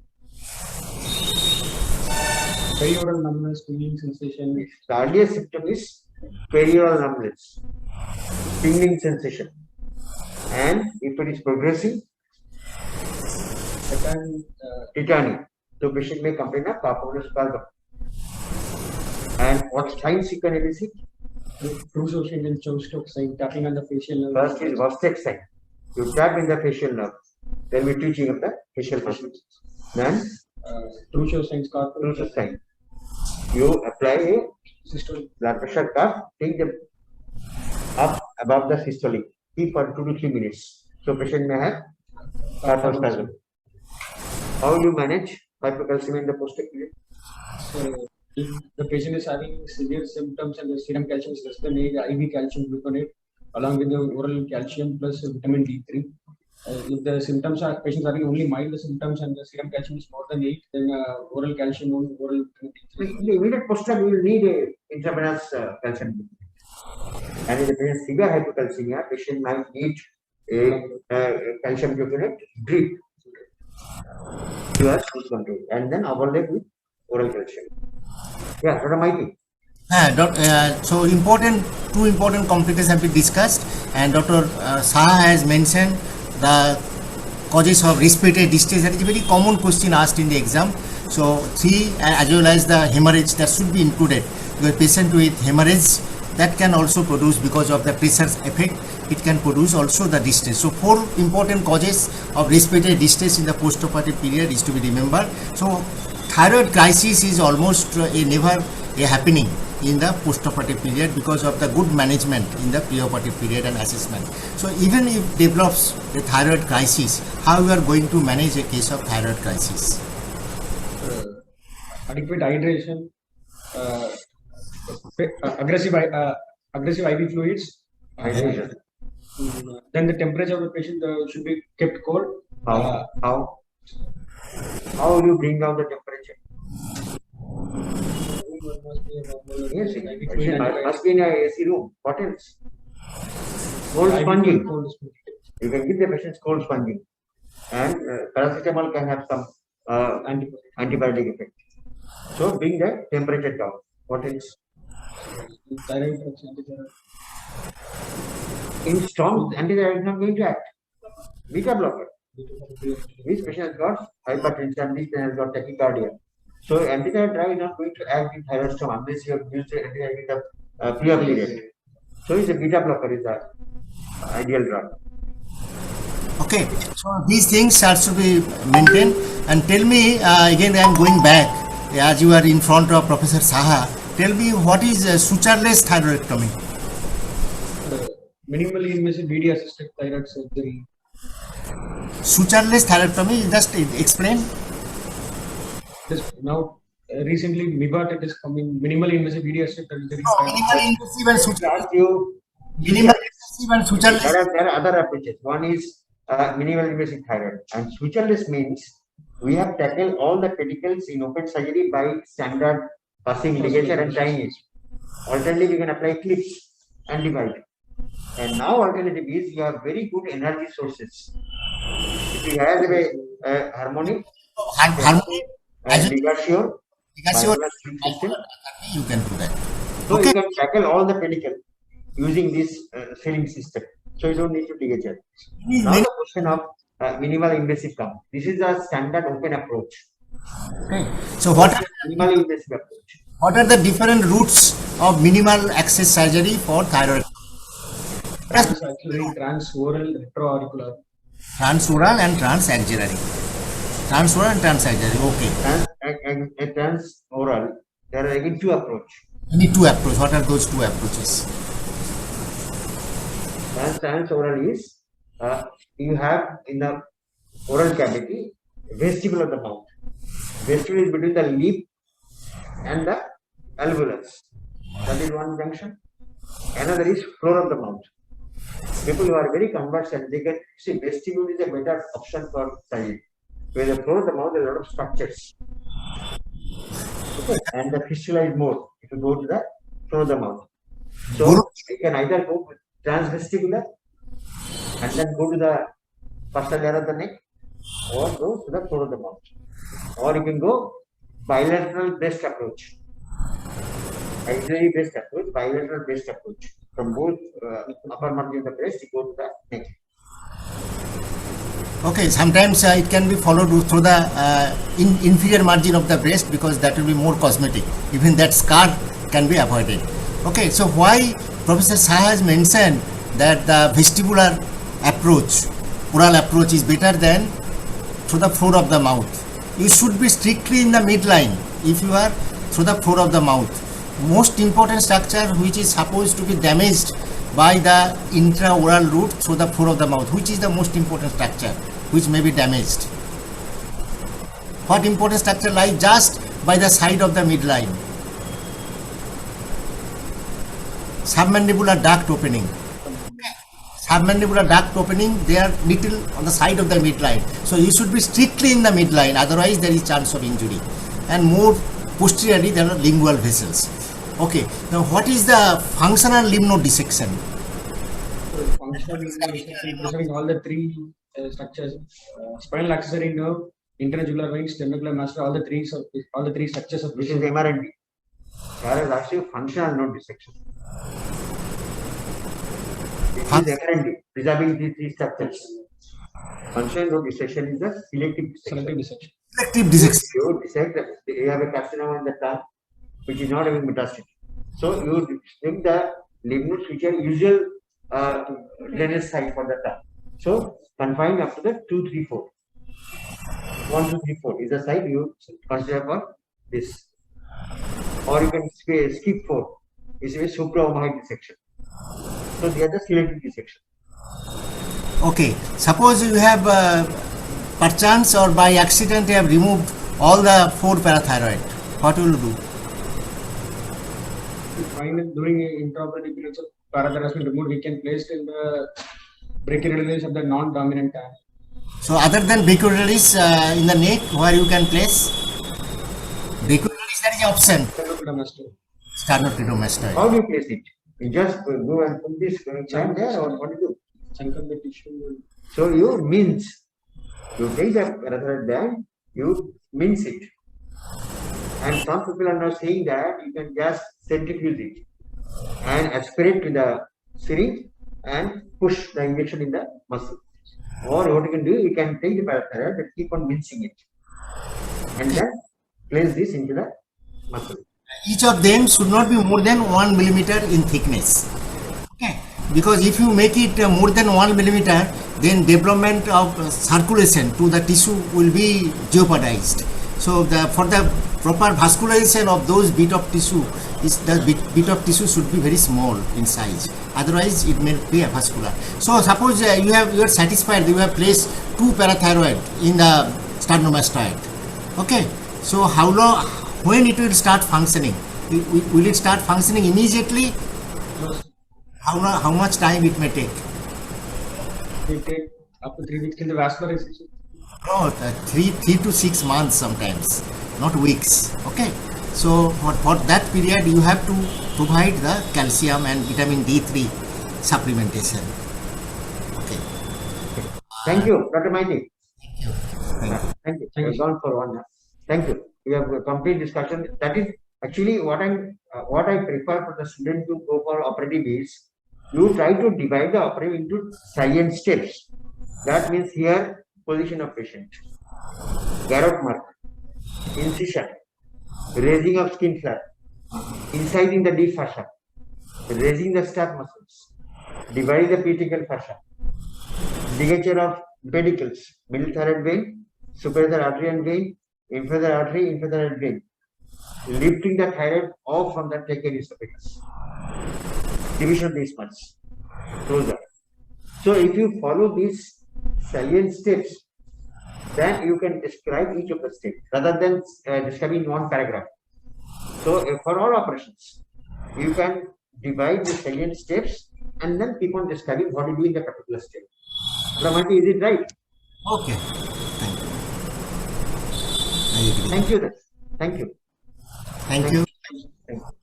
C: Perioral numbness, tingling sensation.
A: The earliest symptom is perioral numbness, tingling sensation. And if it is progressive, tetany. So patient may complain of carpophonospasm. And what signs you can elicit?
C: True social and choke sign, tapping on the facial nerve.
A: First is Vostek sign. You tap in the facial nerve. There will be twitching of the facial muscles. Then
C: true show signs,
A: true sign. You apply a
C: systolic
A: blood pressure cuff, take them up above the systolic. Keep for 2 to 3 minutes. So patient may have carpospasm. How do you manage hypocalcemia in the postoperative?
C: So if the patient is having severe symptoms and the serum calcium is less than 8, IV calcium gluconate along with the oral calcium plus vitamin D3. If the symptoms are patients having only mild symptoms and the serum calcium is more than 8, then oral calcium or oral vitamin D3.
A: In the immediate postoperative, you will need a intravenous calcium. And in the patient severe hypocalcemia, patient might need a calcium gluconate drip to have cruise control, and then overlay with oral calcium. Yeah, Dr. Mighty.
B: So two important complications have been discussed, and Dr. Saha has mentioned the causes of respiratory distress. That is a very common question asked in the exam. So 3 as well as the hemorrhage that should be included. The patient with hemorrhage that can also produce because of the pressure effect. It can produce also the distress. So 4 important causes of respiratory distress in the postoperative period is to be remembered. So thyroid crisis is almost never a happening in the postoperative period because of the good management in the preoperative period and assessment. So even if develops a thyroid crisis, how you are going to manage a case of thyroid crisis?
C: Adequate hydration, aggressive IV fluids.
A: Hydration.
C: Then the temperature of the patient should be kept cold.
A: How do you bring down the temperature? Yes, patient must be in a AC room. What else? Cold sponging. You can give the patients cold sponging, and paracetamol can have some antibiotic effect. So bring the temperature down. What else?
C: Thyroid.
A: In storm, antithyroid is not going to act. Beta blocker. This patient has got hypertension, this patient has got tachycardia. So antithyroid drug is not going to act in thyroidectomy unless you have used the antithyroid in the pre-period. So it's a beta blocker is the ideal drug.
B: Okay, so these things have to be maintained. And tell me again, I am going back as you are in front of Professor Saha. Tell me what is sutureless thyroidectomy?
C: Minimally invasive BD assisted thyroid surgery.
B: Sutureless thyroidectomy, just explain.
C: Now, recently, MIBAT is coming. Minimally invasive BD assisted surgery.
B: Minimal invasive and sutureless.
A: Ask you,
B: Minimal invasive and sutureless.
A: there are other approaches. One is minimal invasive thyroid, and sutureless means we have tackled all the pedicles in open surgery by standard passing ligature and tying it. Alternatively, we can apply clips and divide. And now alternative is you have very good energy sources. If you have a harmonic,
B: Harmonic,
A: ligature,
B: system, you can do that.
A: so
B: Okay.
A: you can tackle all the pedicle using this sealing system. So you don't need to ligature. Now the question of minimal invasive comes. This is a standard open approach.
B: Okay. So what are,
A: Minimal invasive approach.
B: what are the different routes of minimal access surgery for thyroid?
C: Transaxillary, transoral, retroauricular.
B: Transoral and transaxillary. Transoral and transaxillary. Okay.
A: Transoral, there are again two approaches.
B: Only two approaches. What are those two approaches?
A: Transoral is you have in the oral cavity vestibule of the mouth. Vestibule is between the lip and the alveolus. That is one junction. Another is floor of the mouth. People who are very conversant, they can see vestibule is a better option for surgery. Where the floor of the mouth, there are a lot of structures. Okay. And the fistula is more if you go to the floor of the mouth. So you can either go with transvestibular and then go to the first layer of the neck, or go to the floor of the mouth. Or you can go bilateral breast approach. Axillary breast approach, bilateral breast approach. From both upper margin of the breast, you go to the neck.
B: Okay, sometimes it can be followed through the inferior margin of the breast because that will be more cosmetic. Even that scar can be avoided. Okay, so why Professor Saha has mentioned that the vestibular approach, oral approach is better than through the floor of the mouth. You should be strictly in the midline if you are through the floor of the mouth. Most important structure which is supposed to be damaged by the intraoral route through the floor of the mouth, which is the most important structure which may be damaged. What important structure lies just by the side of the midline? Submandibular duct opening. Submandibular duct opening, they are little on the side of the midline. So you should be strictly in the midline, otherwise there is chance of injury. And more posteriorly there are lingual vessels. Okay, now what is the functional lymph node dissection?
C: So functional dissection preserving all the three structures: spinal accessory nerve, interjugular vein, sternocleidomastoid master, all the three structures of
A: This is MRND. There is actually functional node dissection. This is MRND, preserving these three structures. Functional node dissection is the selective dissection.
B: Selective dissection.
A: You dissect, you have a carcinoma in the tongue, which is not having metastasis. So you take the lymph nodes which are usual drainage site for the tongue. So confined up to the 2, 3, 4. 1, 2, 3, 4 is the site you consider for this. Or you can skip 4. This is a supraomohyoid dissection. So they are the selective dissection.
B: Okay, suppose you have perchance or by accident you have removed all the 4 parathyroid. What will you do?
C: Find it during intraoperative periods of parathyroid has been removed, we can place it in the brachioradialis of the non-dominant hand.
B: So other than brachioradialis in the neck, where you can place? Brachioradialis, that is option.
C: Sternocleidomastoid.
B: Sternocleidomastoid.
A: How do you place it? You just go and put this chunk there, or what do you do?
C: Chunk of the tissue.
A: So you mince. You take the parathyroid gland, you mince it. And some people are now saying that you can just centrifuge it and aspirate to the syringe and push the injection in the muscle. Or what you can do, you can take the parathyroid and keep on mincing it. And then place this into the muscle.
B: Each of them should not be more than 1 millimeter in thickness. Okay, because if you make it more than 1 millimeter, then development of circulation to the tissue will be jeopardized. So for the proper vascularization of those bit of tissue, bit of tissue should be very small in size. Otherwise, it may be avascular. So suppose you are satisfied, you have placed 2 parathyroid in the sternomastoid. Okay, so how long, when it will start functioning? Will it start functioning immediately? How much time it may take?
C: It take up to 3 weeks in the vascularization.
B: No, 3 to 6 months sometimes, not weeks. Okay, so for that period you have to provide the calcium and vitamin D3 supplementation. Okay.
A: Thank you, Dr. Maiti.
B: Thank you.
A: Thank you. We've gone for 1 hour. Thank you. We have a complete discussion. That is actually what I prefer for the student to go for operative is you try to divide the operative into silent steps. That means here position of patient, garrot mark, incision, raising of skin flap, inciting the deep fascia, raising the staph muscles, dividing the petechial fascia, ligature of pedicles, middle thyroid vein, superior arterial vein, inferior artery, inferior vein, lifting the thyroid off from the trachea esophagus, division of the isthmus, closer. So if you follow these salient steps, then you can describe each of the steps rather than describing one paragraph. So for all operations, you can divide the salient steps and then keep on describing what you do in the particular step. Ramati, is it right?
B: Okay. Thank you. I agree.
A: Thank you. Thank you.
B: Thank you.
A: Thank you.